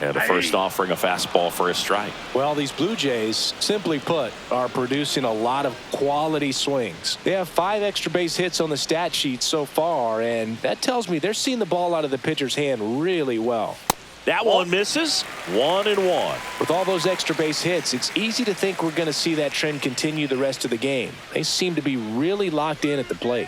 And the first offering a fastball for a strike. Well, these Blue Jays, simply put, are producing a lot of quality swings. They have 5 extra base hits on the stat sheet so far, and that tells me they're seeing the ball out of the pitcher's hand really well. That one misses. 1-1. With all those extra base hits, it's easy to think we're going to see that trend continue the rest of the game. They seem to be really locked in at the plate.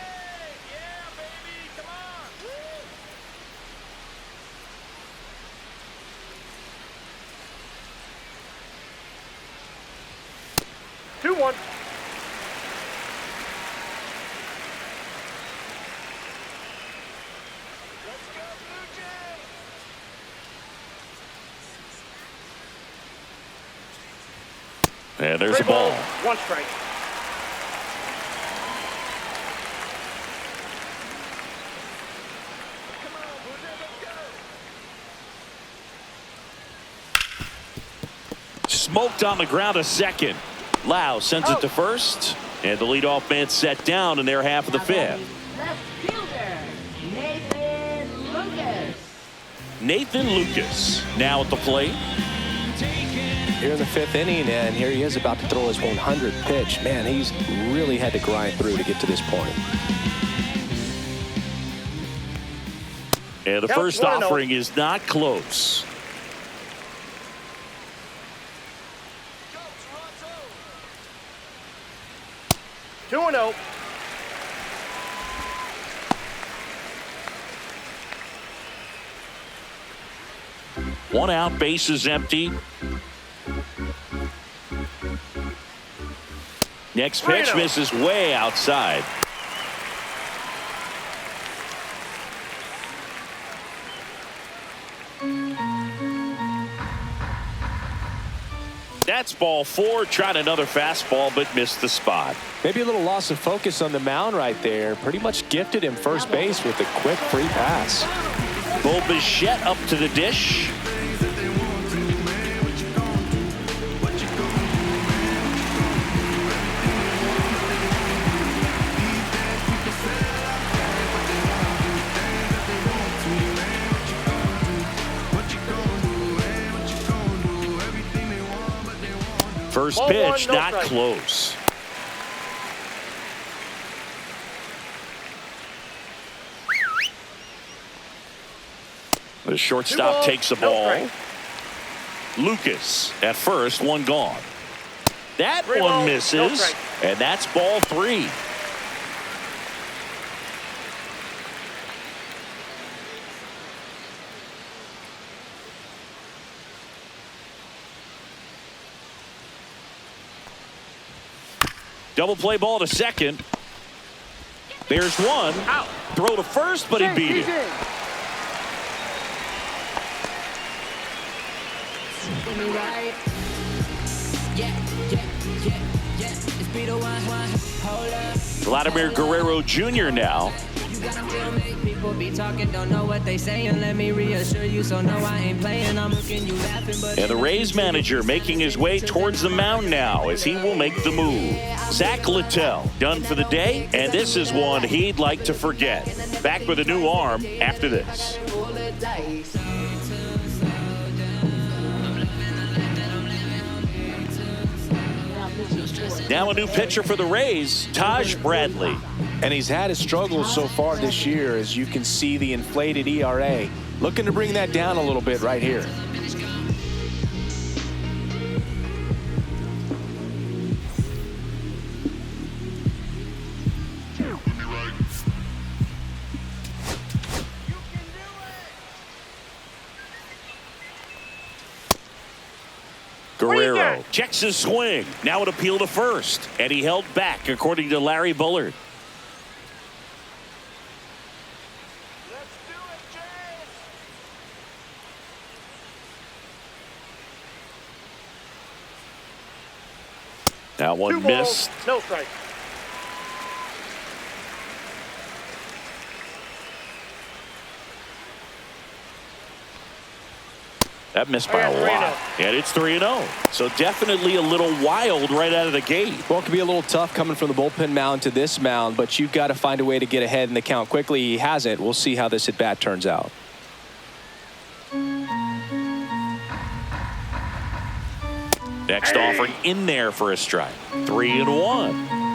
And there's a ball. 1 strike. Smoked on the ground a second. Lau sends it to first. And the leadoff man set down in their half of the 5th. Left fielder, Nathan Lucas. Nathan Lucas now at the plate. Here in the 5th inning, and here he is about to throw his 100th pitch. Man, he's really had to grind through to get to this point. And the first offering is not close. Two and 0. One out, bases empty. Next pitch misses way outside. That's ball 4. Tried another fastball, but missed the spot. Maybe a little loss of focus on the mound right there. Pretty much gifted him first base with a quick free pass. Bo Bichette up to the dish. First pitch, not close. The shortstop takes the ball. Lucas at first, one gone. That one misses, and that's ball 3. Double play ball to second. There's one. Out. Throw to first, but he beat it. Vladimir Guerrero Jr. now. People be talking, don't know what they saying. Let me reassure you, so no, I ain't playing. I'm looking, you laughing, but and the Rays manager making his way towards the mound now as he will make the move. Zach Littell done for the day, and this is one he'd like to forget. Back with a new arm after this. Now a new pitcher for the Rays, Taj Bradley. And he's had his struggles so far this year, as you can see the inflated ERA. Looking to bring that down a little bit right here. Guerrero checks his swing. Now an appeal to first. And he held back, according to Larry Bullard. That one missed. No strike. That missed by a lot. And it's 3-0. So definitely a little wild right out of the gate. Well, it can be a little tough coming from the bullpen mound to this mound, but you've got to find a way to get ahead in the count quickly. He hasn't. We'll see how this at-bat turns out. Next offering in there for a strike. 3-1.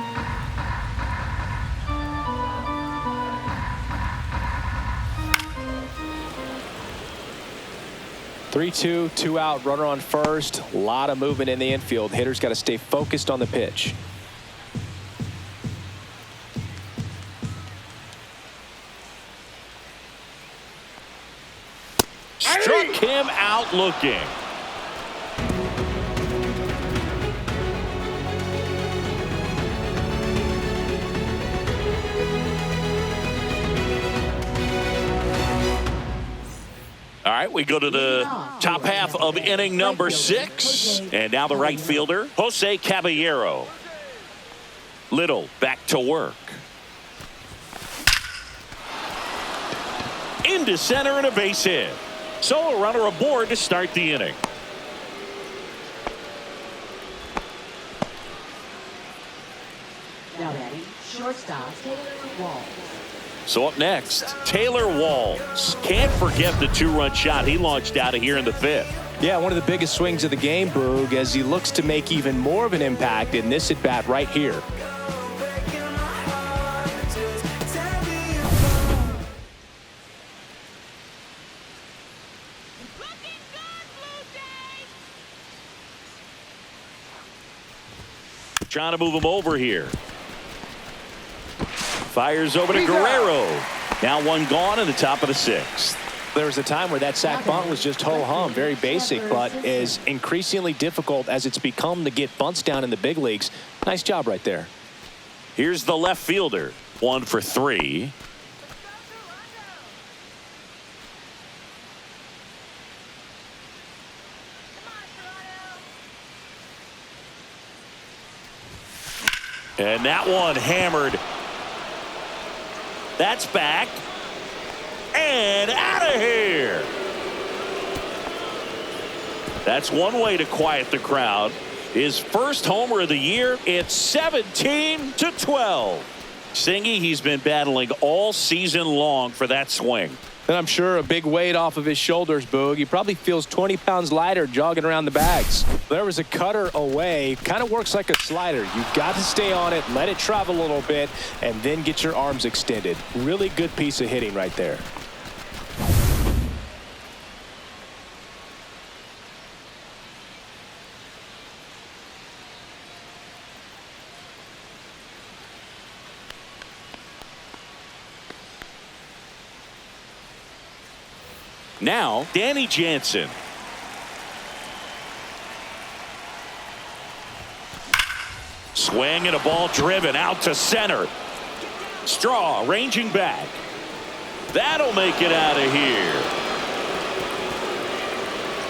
3-2, 2 out, runner on first. A lot of movement in the infield. Hitter's got to stay focused on the pitch. Struck him out looking. All right, we go to the top half of inning number 6. And now the right fielder, Jose Caballero. Littell back to work. Into center and a base hit. So a runner aboard to start the inning. Now batting, shortstop Taylor Walls. So up next, Taylor Walls. Can't forget the 2-run shot he launched out of here in the 5th. Yeah, one of the biggest swings of the game, Boog, as he looks to make even more of an impact in this at-bat right here. Trying to move him over here. Fires over to Guerrero. Now one gone in the top of the 6th. There was a time where that sac bunt was just ho-hum, very basic, but is increasingly difficult as it's become to get bunts down in the big leagues. Nice job right there. Here's the left fielder. 1 for 3. And that one hammered. That's back. And out of here. That's one way to quiet the crowd. His first homer of the year. It's 17-12. Singy, he's been battling all season long for that swing. And I'm sure a big weight off of his shoulders, Boog. He probably feels 20 pounds lighter jogging around the bags. There was a cutter away. Kind of works like a slider. You've got to stay on it, let it travel a little bit, and then get your arms extended. Really good piece of hitting right there. Now, Danny Jansen. Swing and a ball driven out to center. Straw ranging back. That'll make it out of here.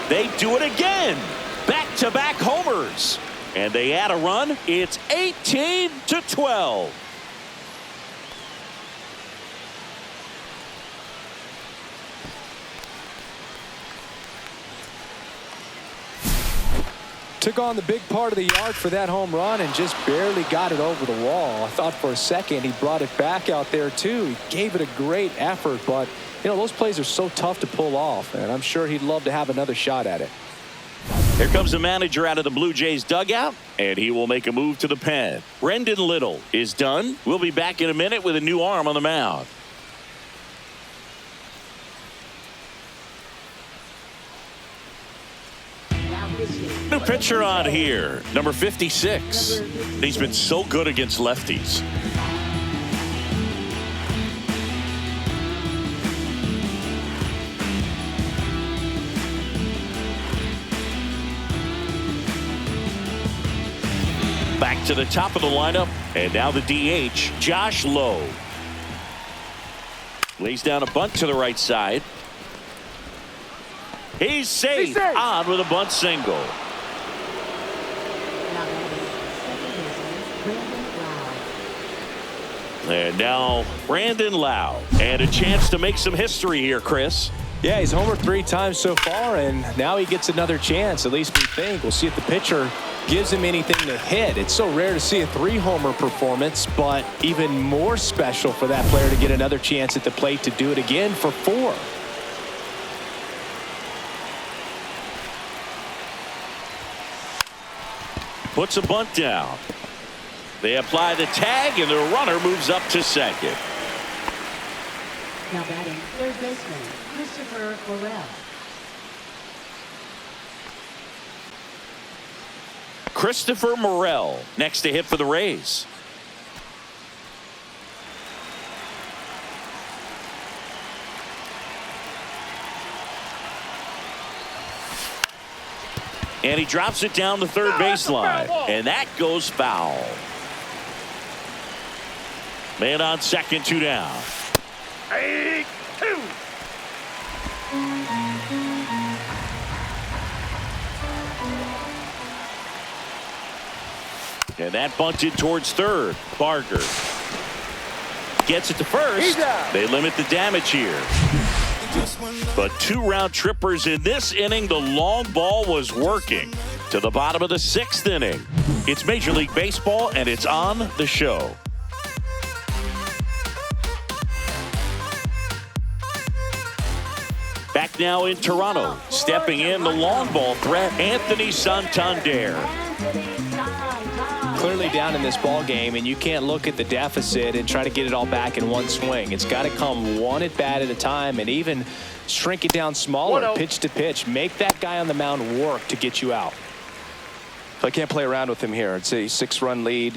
They do it again. Back-to-back homers. And they add a run. It's 18-12. Took on the big part of the yard for that home run and just barely got it over the wall. I thought for a second he brought it back out there too. He gave it a great effort, but you know, those plays are so tough to pull off, and I'm sure he'd love to have another shot at it. Here comes the manager out of the Blue Jays dugout, and he will make a move to the pen. Brendan Littell is done. We'll be back in a minute with a new arm on the mound. New pitcher on here, number 56. He's been so good against lefties. Back to the top of the lineup, and now the DH, Josh Lowe. Lays down a bunt to the right side. He's safe. On with a bunt single. And now Brandon Lau. And a chance to make some history here, Chris. Yeah, he's homered 3 times so far, and now he gets another chance, at least we think. We'll see if the pitcher gives him anything to hit. It's so rare to see a 3-homer performance, but even more special for that player to get another chance at the plate to do it again for 4. Puts a bunt down. They apply the tag, and the runner moves up to second. Now batting, third baseman, Christopher Morel. Christopher Morel next to hit for the Rays. And he drops it down the third baseline, and that goes foul. Man on second, 2 down. 8-2. And that bunted towards third. Barger gets it to first. They limit the damage here. But 2 round trippers in this inning. The long ball was working to the bottom of the 6th inning. It's Major League Baseball, and it's on the show. Back now in Toronto. Stepping in the long ball threat, Anthony Santander. Clearly down in this ball game, and you can't look at the deficit and try to get it all back in one swing. It's got to come one at bat at a time, and even shrink it down smaller, pitch to pitch. Make that guy on the mound work to get you out. I can't play around with him here. It's a 6-run lead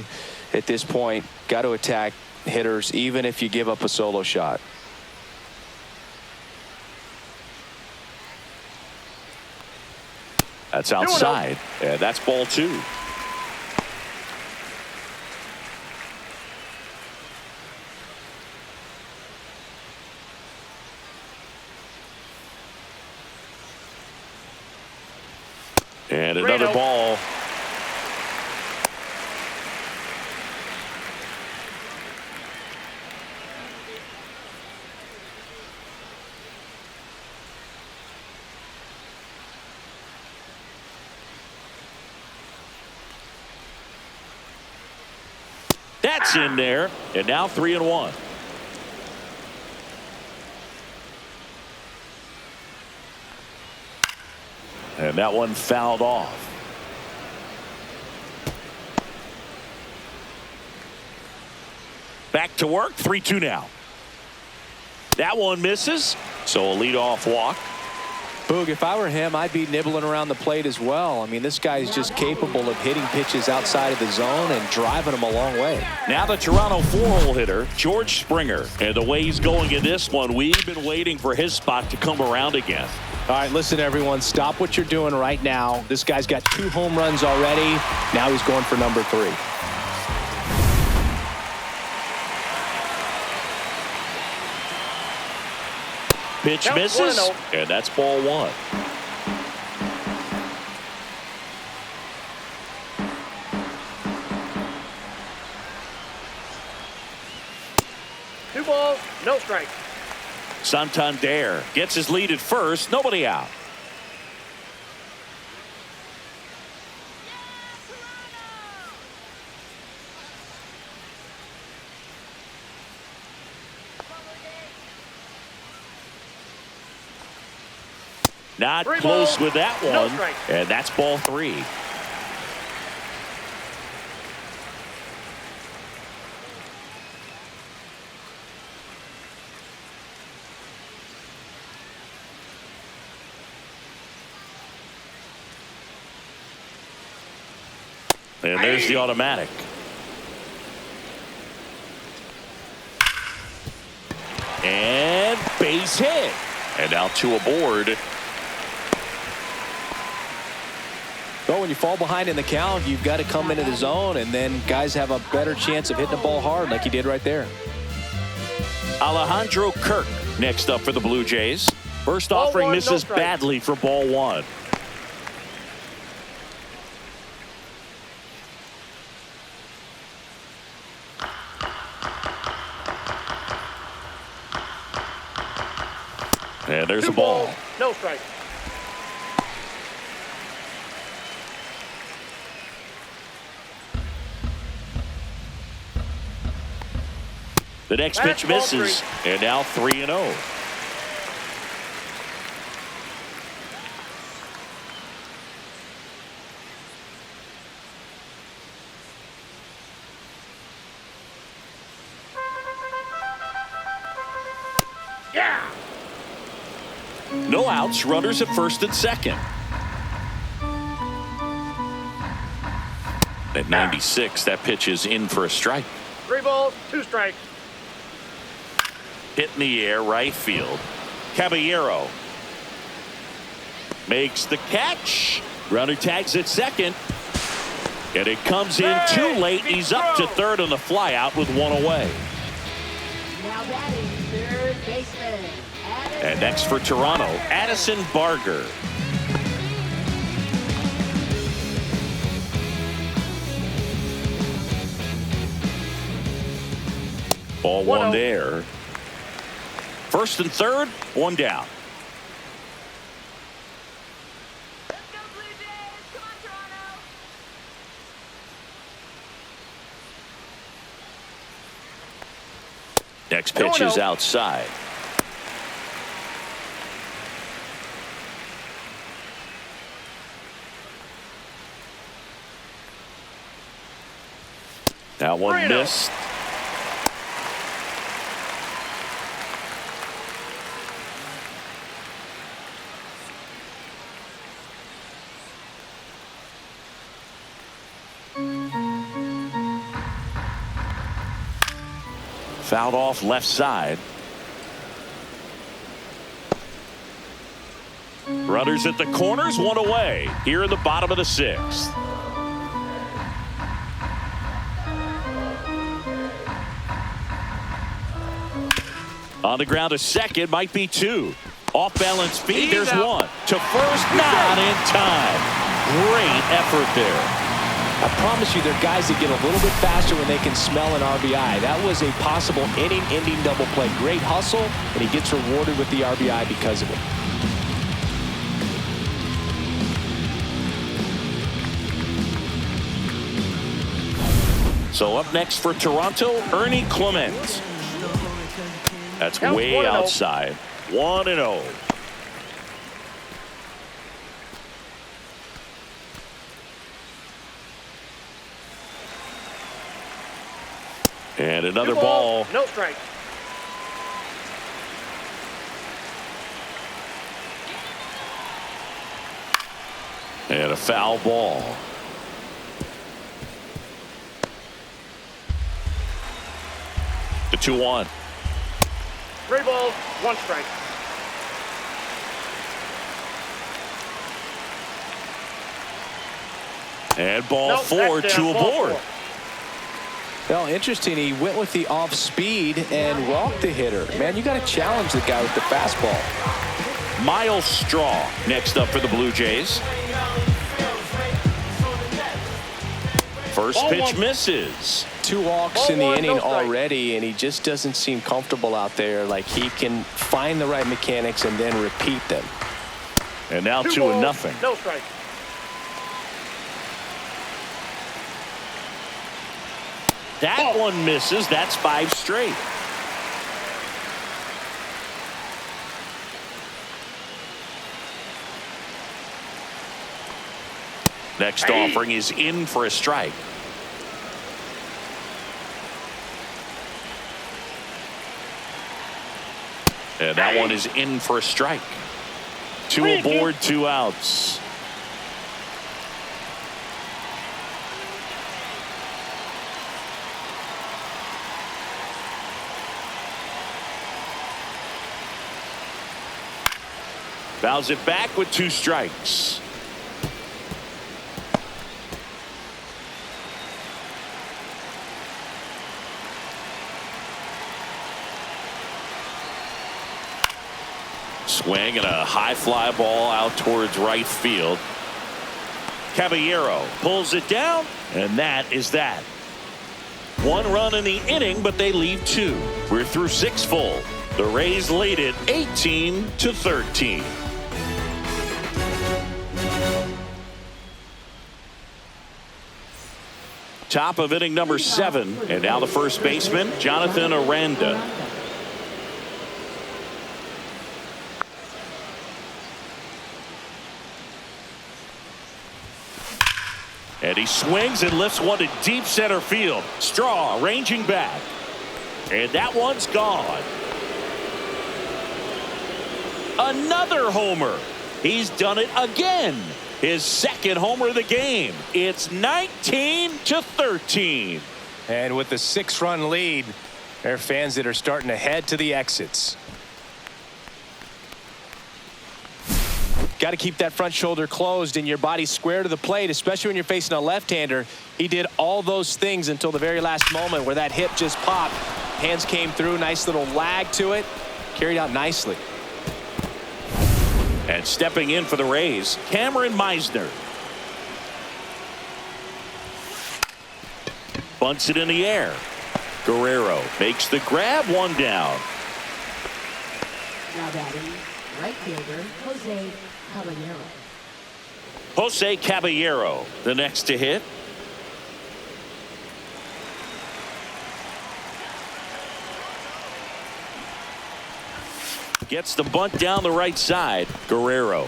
at this point. Got to attack hitters, even if you give up a solo shot. That's outside, and that's ball 2. And another ball. That's in there, and now 3-1. And that one fouled off. Back to work, 3-2 now. That one misses, so a leadoff walk. Boog, if I were him, I'd be nibbling around the plate as well. I mean, this guy's just capable of hitting pitches outside of the zone and driving them a long way. Now the Toronto 4-hole hitter, George Springer. And the way he's going in this one, we've been waiting for his spot to come around again. All right, listen, everyone, stop what you're doing right now. This guy's got 2 home runs already. Now he's going for number 3. Pitch misses, and that's ball 1. Two balls, no strike. Santander gets his lead at first, nobody out. Not close with that one, and that's ball 3. And there's the automatic. And base hit. And now 2 aboard. Well, when you fall behind in the count, you've got to come into the zone, and then guys have a better chance of hitting the ball hard like he did right there. Alejandro Kirk next up for the Blue Jays. First offering misses badly for ball 1. And there's Two a ball. balls, no strike. The next That's pitch ball misses. And now 3-0. Yeah. No outs, runners at first and second. At 96, that pitch is in for a strike. 3 balls, 2 strikes. Hit in the air, right field. Caballero makes the catch. Runner tags at second. And it comes in too late. He's up to third on the fly out with 1 away. Now batting third baseman. And next for Toronto, Addison Barger. Ball 1 there. First and third, 1 down. Let's go, Blue Jays. Come on, Toronto. Next pitch is outside. That one missed. Fouled off left side. Runners at the corners, 1 away. Here in the bottom of the 6th. On the ground to second, might be 2. Off balance feed, there's 1. To first, not in time. Great effort there. I promise you, there are guys that get a little bit faster when they can smell an RBI. That was a possible inning-ending double play. Great hustle, and he gets rewarded with the RBI because of it. So up next for Toronto, Ernie Clement. That's way outside. 1-0. And another ball. No strike. And a foul ball. The 2-1. 3 balls, 1 strike. And ball 4, 2 aboard. Well, interesting. He went with the off speed and walked the hitter. Man, you got to challenge the guy with the fastball. Miles Straw next up for the Blue Jays. First pitch misses. 2 walks in the inning already, and he just doesn't seem comfortable out there. Like he can find the right mechanics and then repeat them. And now 2-0. No strike. That one misses. That's 5 straight. Next offering is in for a strike. And that one is in for a strike. 2 aboard, 2 outs. Fouls it back with 2 strikes. Swing and a high fly ball out towards right field. Caballero pulls it down, and that is that. 1 run in the inning, but they leave 2. We're through 6 full. The Rays lead it 18-13. Top of inning number 7, and now the first baseman, Jonathan Aranda. And he swings and lifts one to deep center field. Straw ranging back. And that one's gone. Another homer. He's done it again. His second homer of the game. It's 19-13. And with the 6-run lead, there are fans that are starting to head to the exits. Got to keep that front shoulder closed and your body square to the plate, especially when you're facing a left-hander. He did all those things until the very last moment where that hip just popped. Hands came through, nice little lag to it, carried out nicely. And stepping in for the Rays, Cameron Meisner. Bunts it in the air. Guerrero makes the grab, one down. Now batting, right fielder, Jose Caballero. Jose Caballero, the next to hit. Gets the bunt down the right side. Guerrero.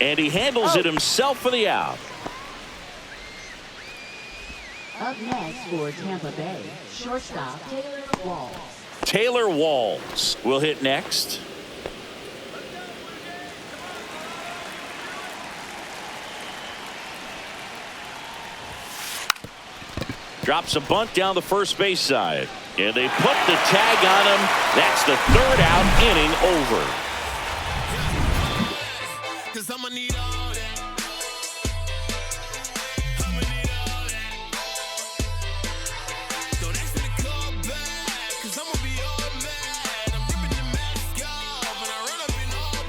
And he handles it himself for the out. Up next for Tampa Bay, shortstop Taylor Walls. Taylor Walls will hit next. Drops a bunt down the first base side. And they put the tag on him. That's the third out, inning over.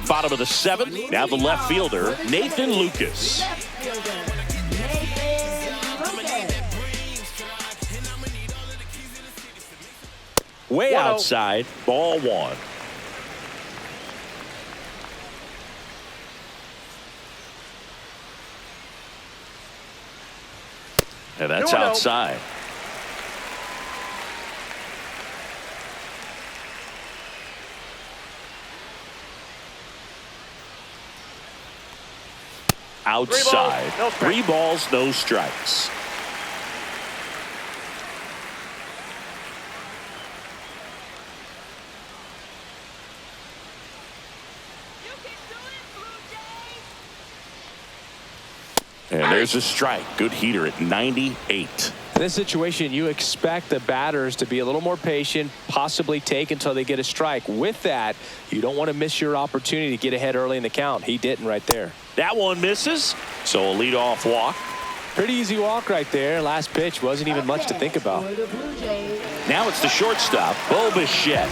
Bottom of the 7th. Now the left fielder, Nathan Lucas. Way outside, ball 1. And that's outside. Outside. 3 balls, no strikes. And there's a strike. Good heater at 98. In this situation, you expect the batters to be a little more patient, possibly take until they get a strike. With that, you don't want to miss your opportunity to get ahead early in the count. He didn't right there. That one misses, so a leadoff walk. Pretty easy walk right there. Last pitch wasn't even much to think about. Now it's the shortstop, Bo Bichette.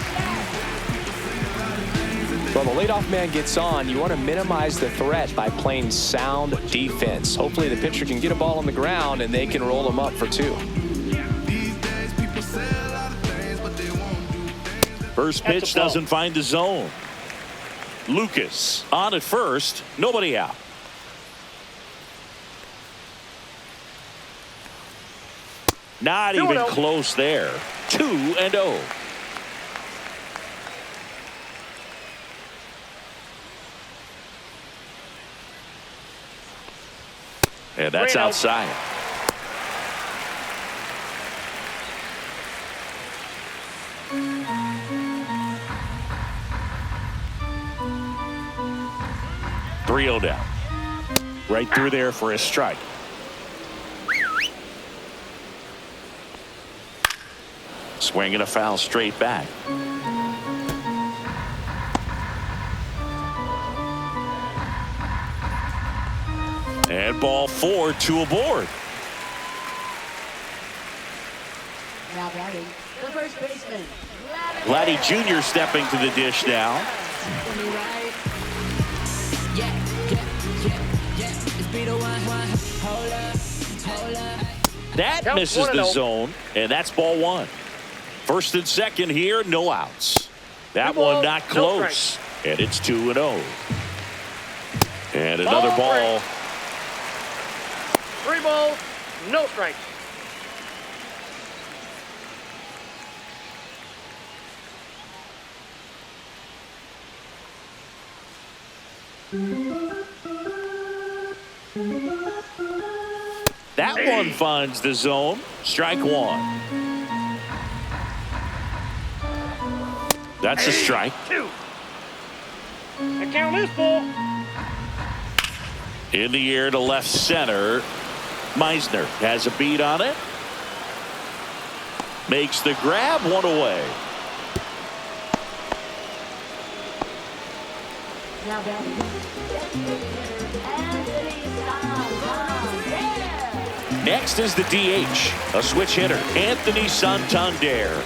Well, the leadoff man gets on. You want to minimize the threat by playing sound defense. Hopefully the pitcher can get a ball on the ground and they can roll him up for 2. First pitch doesn't find the zone. Lucas on at first, nobody out. Not even close there. 2-0. And that's outside. Three-0 down. Right through there for a strike. Swing and a foul straight back. And ball 4, 2 aboard. Now batting, the first baseman, Vladdy Jr. stepping to the dish now. That misses the zone, and that's ball 1. First and second here, no outs. That Two balls, one not no close. And it's 2-0. And another ball. 3 balls, no strikes. That one finds the zone. Strike one. That's a strike. 2. The count is full. In the air to left center. Meisner has a beat on it. Makes the grab, one away. Now batting. Next is the DH, a switch hitter, Anthony Santander.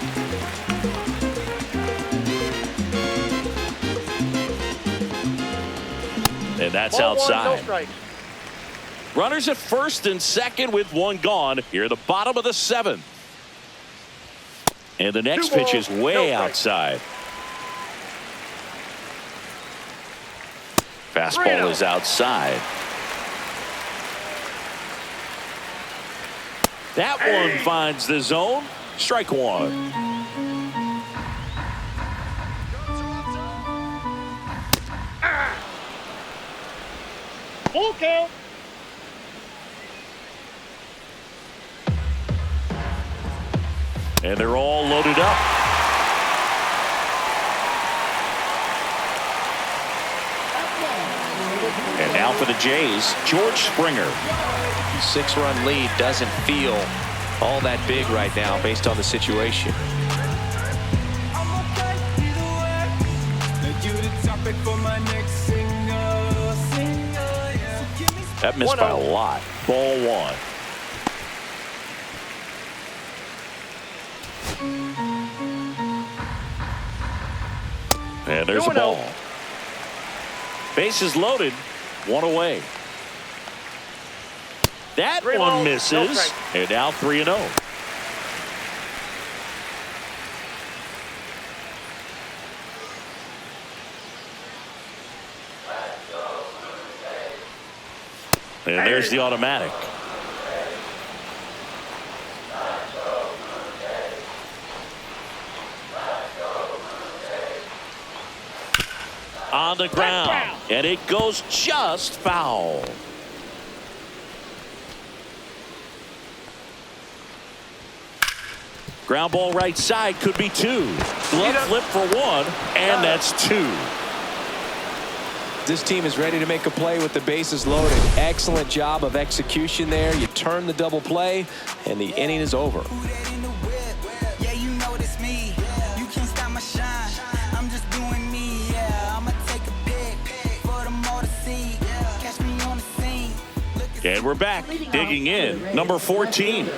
And that's Ball 1, outside. no strikes. Runners at first and second with one gone. Here at the bottom of the 7th. And the next 2 pitch is balls, way no strikes. outside. Fastball 3-0. is outside. That one finds the zone. Strike one. Full count. And they're all loaded up. And now for the Jays, George Springer. 6-run lead doesn't feel all that big right now based on the situation. That missed by a lot. Ball one. And there's a 2-0. ball. Bases loaded. One away. That 3 one balls, no misses. strikes. And now 3-0. And there's the automatic. On the ground. And it goes just foul. Ground ball right side could be 2. Glove flip for 1. And that's 2. This team is ready to make a play with the bases loaded. Excellent job of execution there. You turn the double play, and the inning is over. Yeah, you know it's me. You can't stop my shine. I'm just doing me. Yeah, I'ma take a pic for them all to see. Catch me on the scene. And we're back. Digging in. Number 14.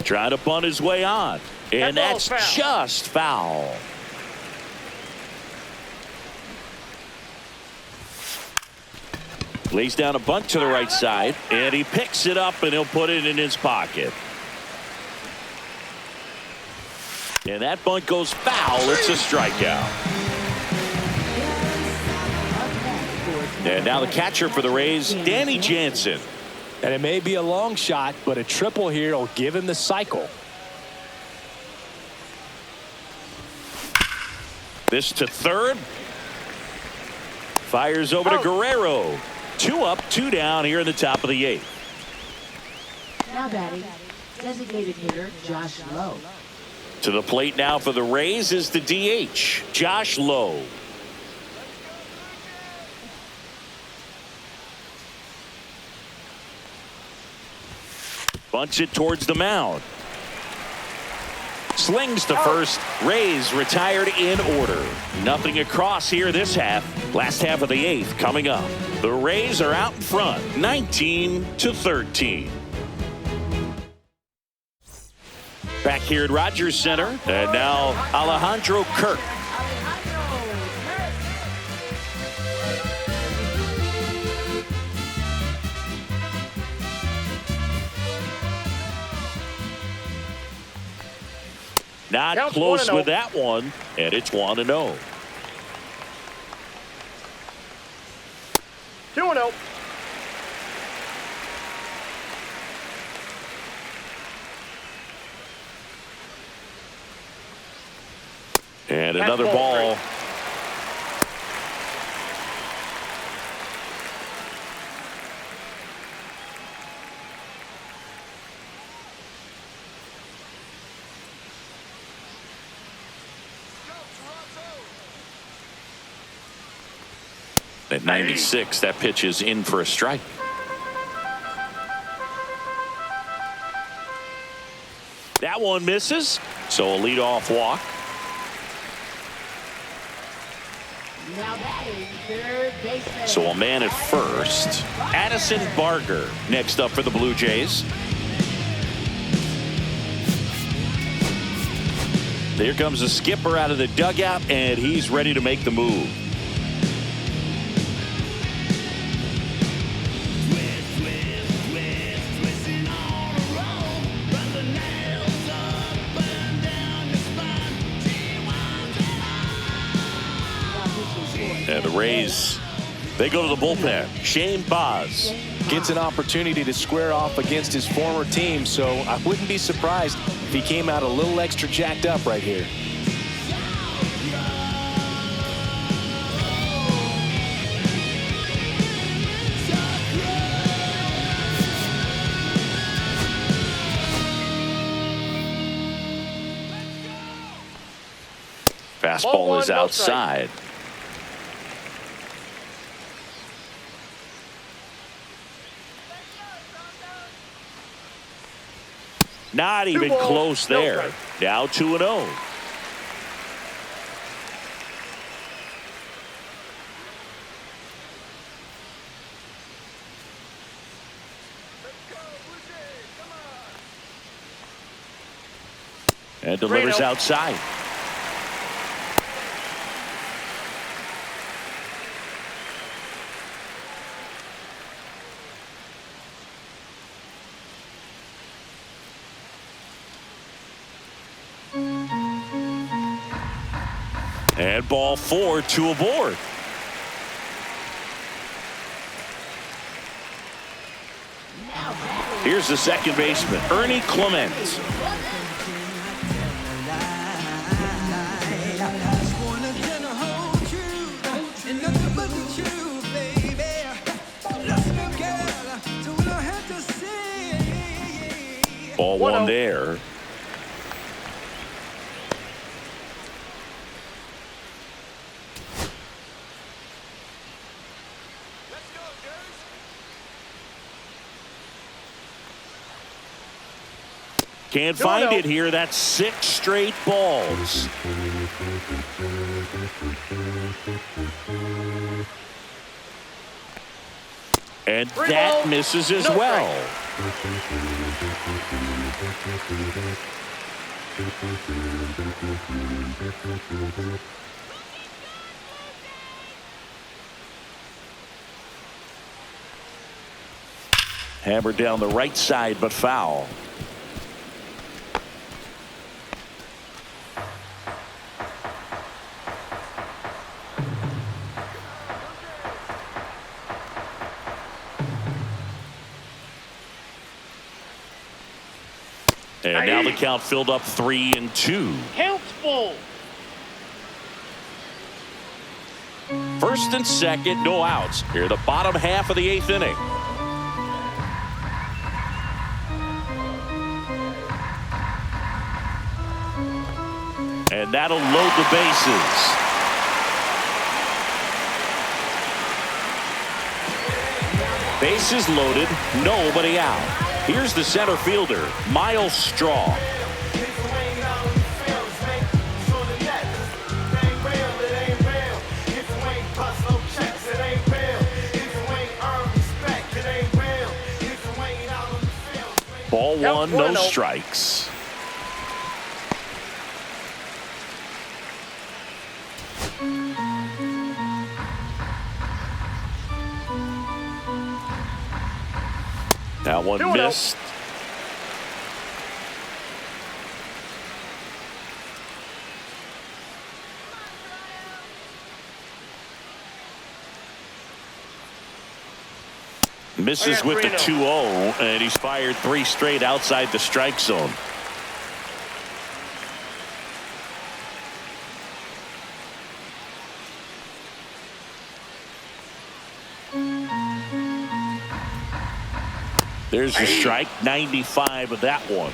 Trying to bunt his way on. And that's just foul. Lays down a bunt to the right side. And he picks it up and he'll put it in his pocket. And that bunt goes foul. It's a strikeout. And now the catcher for the Rays, Danny Jansen. And it may be a long shot, but a triple here will give him the cycle. This to third. Fires over to Guerrero. 2 up, 2 down here in the top of the 8th. Now batting, designated hitter Josh Lowe. To the plate now for the Rays is the DH, Josh Lowe. Bunts it towards the mound. Slings to first. Rays retired in order. Nothing across here this half. Last half of the 8th coming up. The Rays are out in front, 19-13. Back here at Rodgers Center, and now Alejandro Kirk. Not Counts close 1-0. with that one, and it's 1-0. 2-0. And That's another ball ball. three. At 96, that pitch is in for a strike. That one misses, so a leadoff walk. Now batting, third baseman. So a man at first. Addison Barger next up for the Blue Jays. Here comes the skipper out of the dugout, and he's ready to make the move. And the Rays, they go to the bullpen. Shane Baz Gets an opportunity to square off against his former team, so I wouldn't be surprised if he came out a little extra jacked up right here. Fastball is outside. Not even close there. Now 2-0. And delivers outside. And ball 4, 2 aboard. Here's the second baseman, Ernie Clement. Ball 1 there. Can't find it here. That's 6 straight balls. And that misses as well. Hammered down the right side, but foul. And now the count filled up 3-2. Count's full. First and second, no outs. Here, the bottom half of the 8th inning. And that'll load the bases. Bases loaded, nobody out. Here's the center fielder, Miles Straw. Ball 1, no strikes. That one missed. Misses with the 2-0, and he's fired 3 straight outside the strike zone. There's your strike, 95 of that one.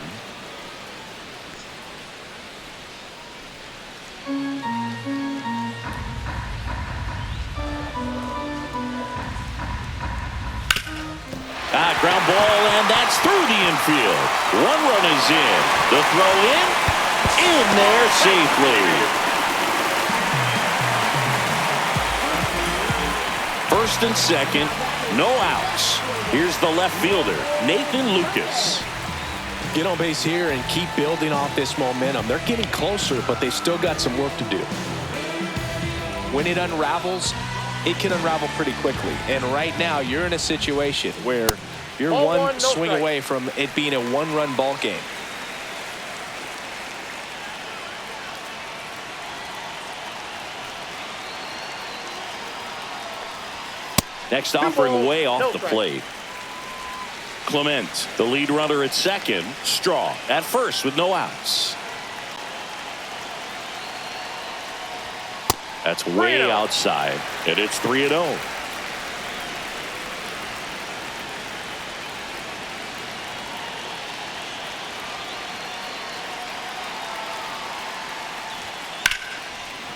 Ground ball, and that's through the infield. 1 run is in. The throw in there safely. First and second, no outs. Here's the left fielder, Nathan Lucas. Get on base here and keep building off this momentum. They're getting closer, but they still got some work to do. When it unravels, it can unravel pretty quickly. And right now, you're in a situation where you're one swing away from it being a 1-run ball game. Next offering way off the plate. Clement, the lead runner at second. Straw at first with no outs. That's way outside, and it's 3-0.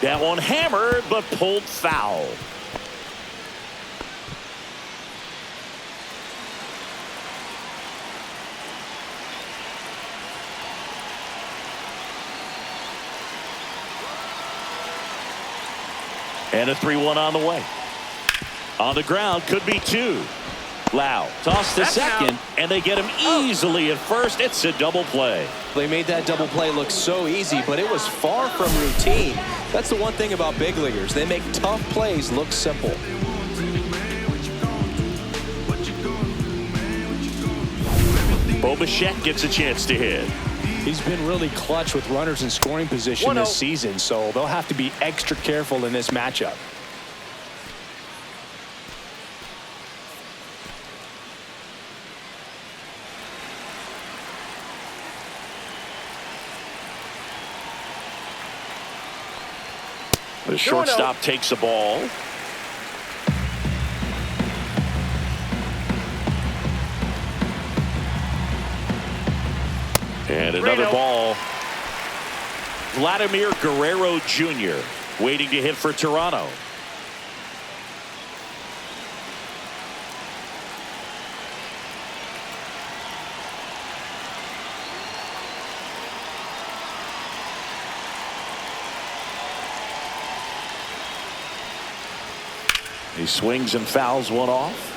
That one hammered, but pulled foul. And a 3-1 on the way. On the ground, could be 2. Lau tossed to second, and they get him easily at first. It's a double play. They made that double play look so easy, but it was far from routine. That's the one thing about big leaguers. They make tough plays look simple. Bo Bichette gets a chance to hit. He's been really clutch with runners in scoring position this season, so they'll have to be extra careful in this matchup. The shortstop takes the ball. And another ball. Vladimir Guerrero Jr. waiting to hit for Toronto. He swings and fouls one off.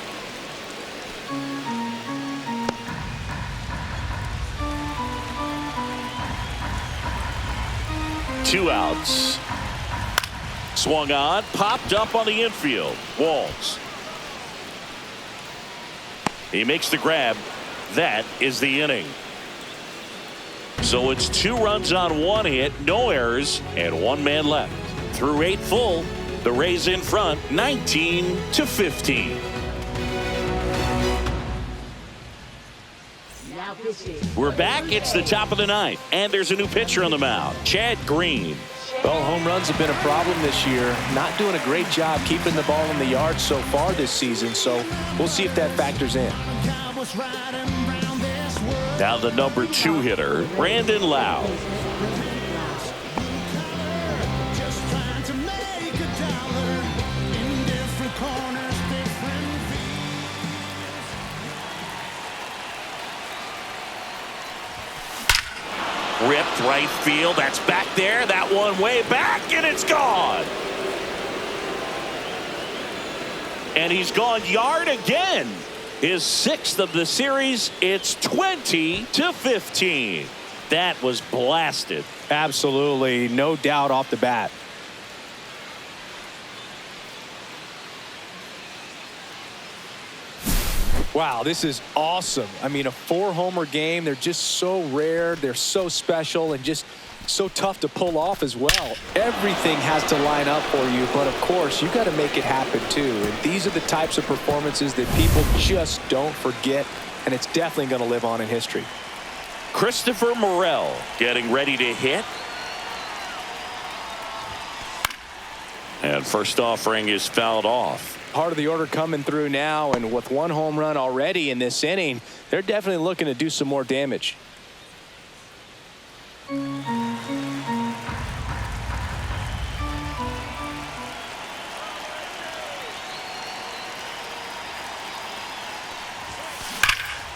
Two outs. Swung on, popped up on the infield. Walls. He makes the grab. That is the inning. So it's 2 runs on 1 hit, no errors, and 1 man left. Through 8 full, the Rays in front, 19-15. We're back. It's the top of the 9th, and there's a new pitcher on the mound, Chad Green. Well, home runs have been a problem this year. Not doing a great job keeping the ball in the yard so far this season, so we'll see if that factors in. Now the number 2 hitter, Brandon Lau. Ripped right field. That's back there. That one way back, and it's gone. And he's gone yard again. His 6th of the series. It's 20-15. That was blasted. Absolutely, no doubt off the bat. Wow, this is awesome. I mean, a 4-homer game. They're just so rare. They're so special. And just So tough to pull off as well. Everything has to line up for you, but of course, you got to make it happen too. And these are the types of performances that people just don't forget, and it's definitely going to live on in history. Christopher Morel getting ready to hit. And first offering is fouled off. Part of the order coming through now, and with one home run already in this inning, they're definitely looking to do some more damage.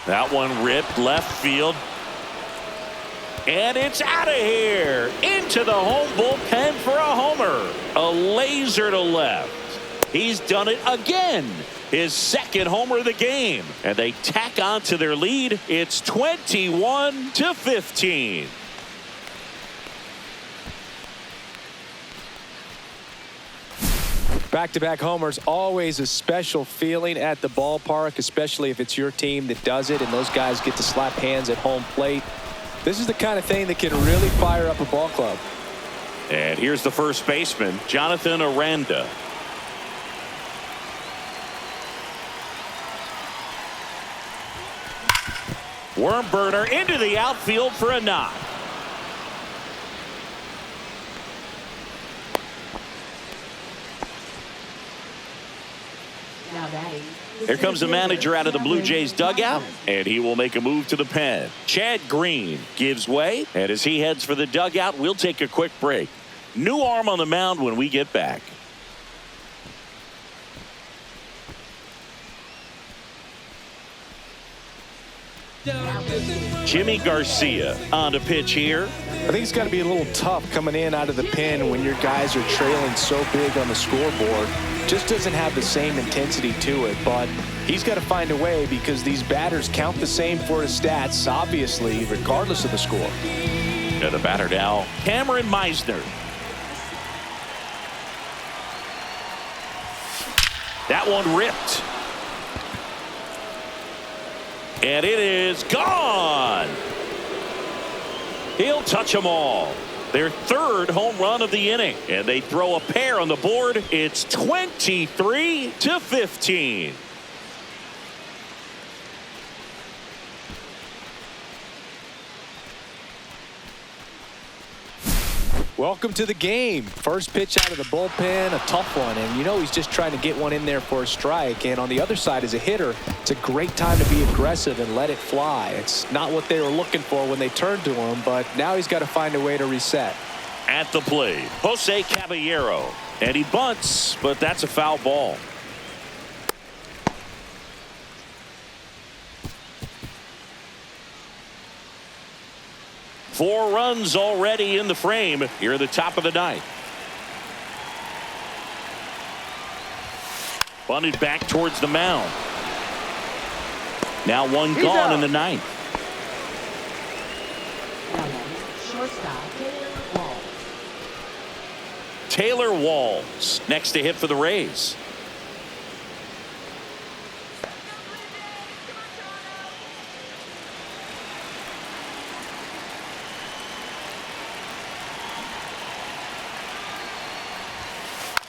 That one ripped left field. And it's out of here. Into the home bullpen for a homer. A laser to left. He's done it again. His second homer of the game. And they tack on to their lead. It's 21-15. Back-to-back homers, always a special feeling at the ballpark, especially if it's your team that does it and those guys get to slap hands at home plate. This is the kind of thing that can really fire up a ball club. And here's the first baseman, Jonathan Aranda. Worm burner into the outfield for a knock. Here comes the manager out of the Blue Jays dugout, and he will make a move to the pen. Chad Green gives way, and as he heads for the dugout, we'll take a quick break. New arm on the mound when we get back. Jimmy Garcia on the pitch here. I think it's got to be a little tough coming in out of the pen when your guys are trailing so big on the scoreboard. Just doesn't have the same intensity to it, but he's got to find a way because these batters count the same for his stats, obviously, regardless of the score. And the batter now, Cameron Meisner. That one ripped. And it is gone. He'll touch them all. Their third home run of the inning. And they throw a pair on the board. It's 23-15. Welcome to the game. First pitch out of the bullpen, a tough one. And you know he's just trying to get one in there for a strike. And on the other side, as a hitter, it's a great time to be aggressive and let it fly. It's not what they were looking for when they turned to him, but now he's got to find a way to reset. At the plate, Jose Caballero. And he bunts, but that's a foul ball. Four runs already in the frame here at the top of the ninth. Bunted back towards the mound. Now one gone in the ninth. Taylor Walls next to hit for the Rays.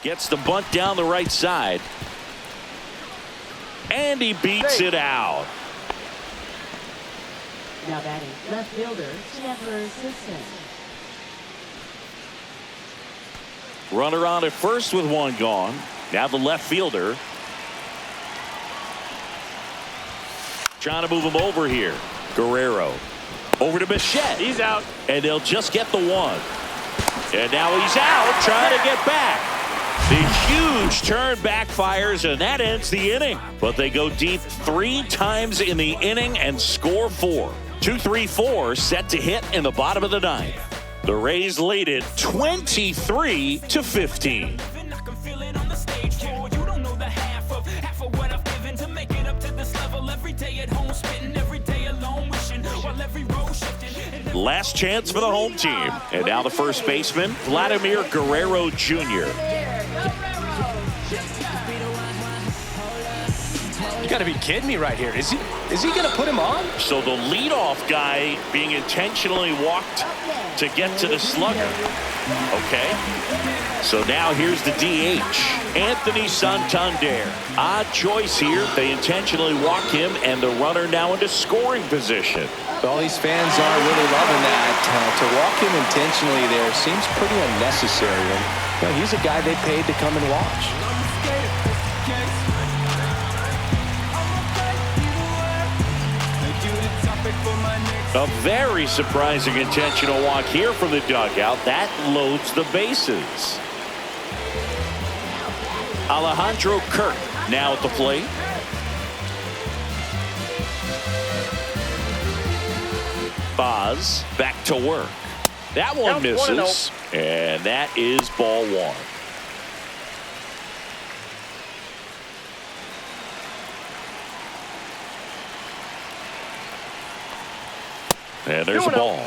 Gets the bunt down the right side. And he beats it out. Now batting, left fielder, Chandler Simpson. Runner on at first with one gone. Now the left fielder. Trying to move him over here. Guerrero. Over to Bichette. He's out. And they'll just get the one. And now he's out trying to get back. The huge turn backfires, and that ends the inning. But they go deep 3 times in the inning and score 4. 2-3-4 set to hit in the bottom of the ninth. The Rays lead it 23-15. Last chance for the home team. And now the first baseman, Vladimir Guerrero Jr. You got to be kidding me right here. Is he going to put him on? So the leadoff guy being intentionally walked to get to the slugger. Okay. So now here's the DH, Anthony Santander. Odd choice here. They intentionally walk him, and the runner now into scoring position. Well, these fans are really loving that. To walk him intentionally there seems pretty unnecessary. And you know, he's a guy they paid to come and watch. A very surprising intentional walk here from the dugout. That loads the bases. Alejandro Kirk now at the plate. Boz back to work. That one misses, and that is ball one. And there's a ball.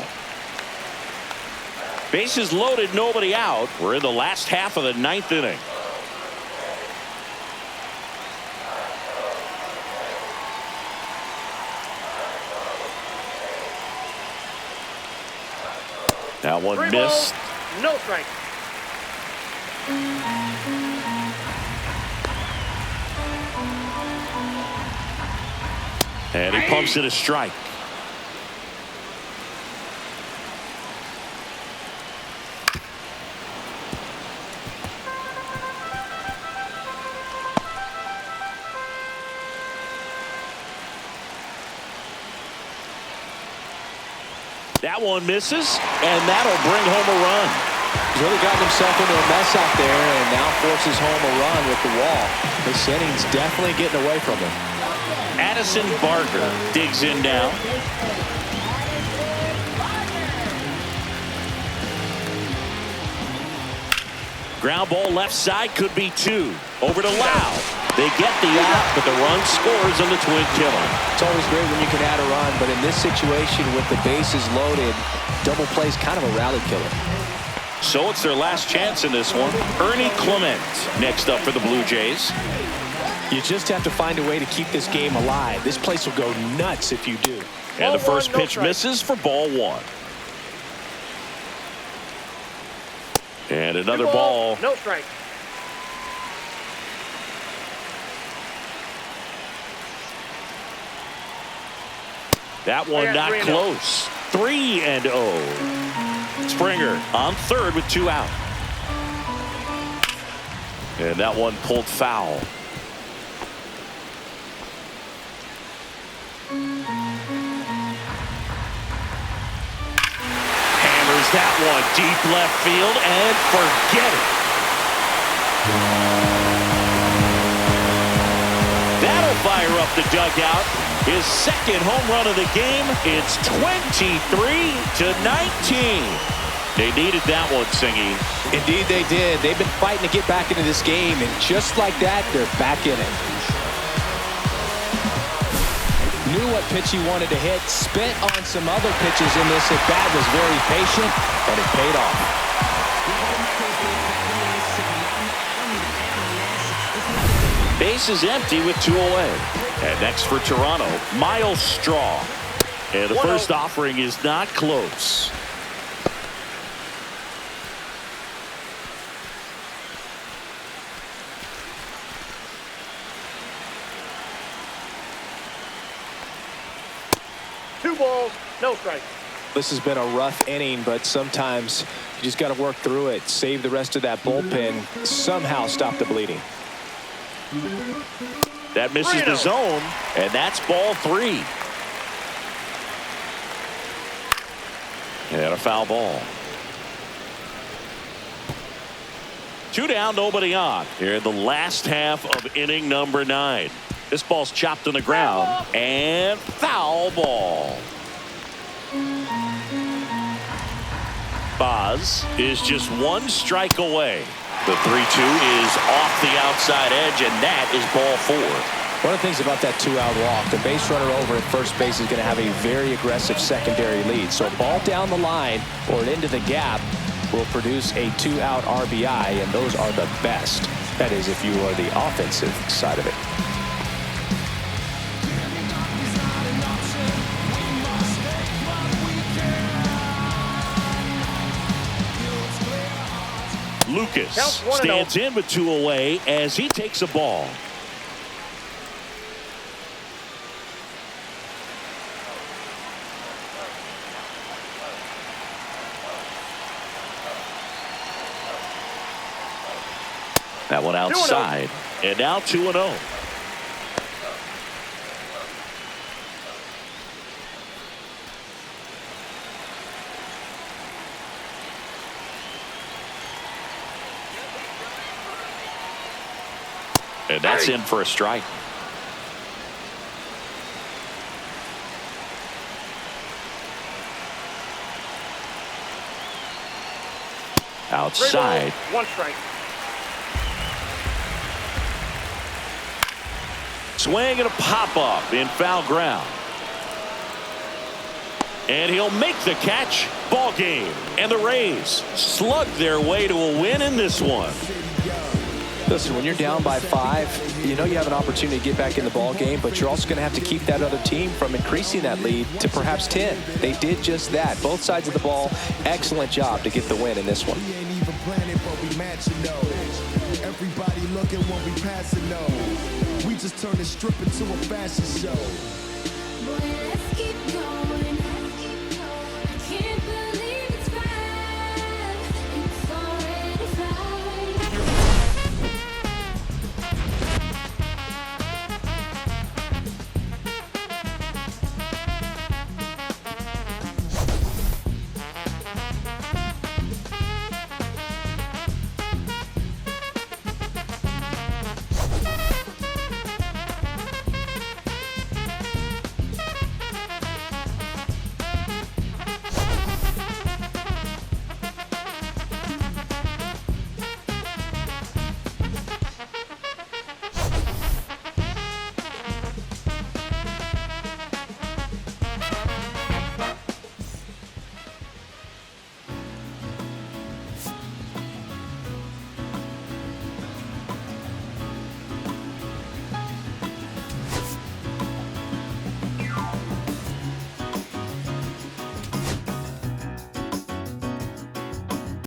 Bases loaded, nobody out. We're in the last half of the ninth inning. That one missed. No strike. And he pumps it a strike. That one misses, and that'll bring home a run. He's really gotten himself into a mess out there and now forces home a run with the wall. This inning's definitely getting away from him. Addison Barker digs in now. Ground ball left side, could be two. Over to Lau. They get the out, but the run scores on the twin killer. It's always great when you can add a run, but in this situation with the bases loaded, double play's kind of a rally killer. So it's their last chance in this one. Ernie Clement next up for the Blue Jays. You just have to find a way to keep this game alive. This place will go nuts if you do. And the first pitch misses for ball one. And another ball. No strike. That one not close. 3-0. Springer on third with two out. And that one pulled foul. Hammers that one deep left field and forget it. That'll fire up the dugout. His second home run of the game. It's 23-19. They needed that one, Singy. Indeed they did. They've been fighting to get back into this game, and just like that, they're back in it. Knew what pitch he wanted to hit, spent on some other pitches in this at-bat, was very patient, and it paid off. Base is empty with two away. And next for Toronto, Miles Straw. And the first offering is not close. Two balls, no strike. This has been a rough inning, but sometimes you just got to work through it, save the rest of that bullpen, somehow stop the bleeding. That misses the zone, and that's ball three. And a foul ball. Two down, nobody on. Here in the last half of inning number 9. This ball's chopped on the ground, and foul ball. Boz is just one strike away. The 3-2 is off the outside edge, and that is ball 4. One of the things about that two-out walk, the base runner over at first base is going to have a very aggressive secondary lead. So a ball down the line or into the gap will produce a two-out RBI, and those are the best. That is, if you are the offensive side of it. Lucas Counts 1-0. stands in with 2 away as he takes a ball. That one outside. And now 2-0. And that's in for a strike. Outside. 1 strike. Swing and a pop-up in foul ground. And he'll make the catch. Ball game. And the Rays slug their way to a win in this one. Listen, when you're down by 5, you know you have an opportunity to get back in the ball game, but you're also going to have to keep that other team from increasing that lead to perhaps 10. They did just that. Both sides of the ball, excellent job to get the win in this one. We ain't even planning, but we matching those. Everybody looking when we passing those. We just turn the strip into a fashion show. Boy, let's keep going.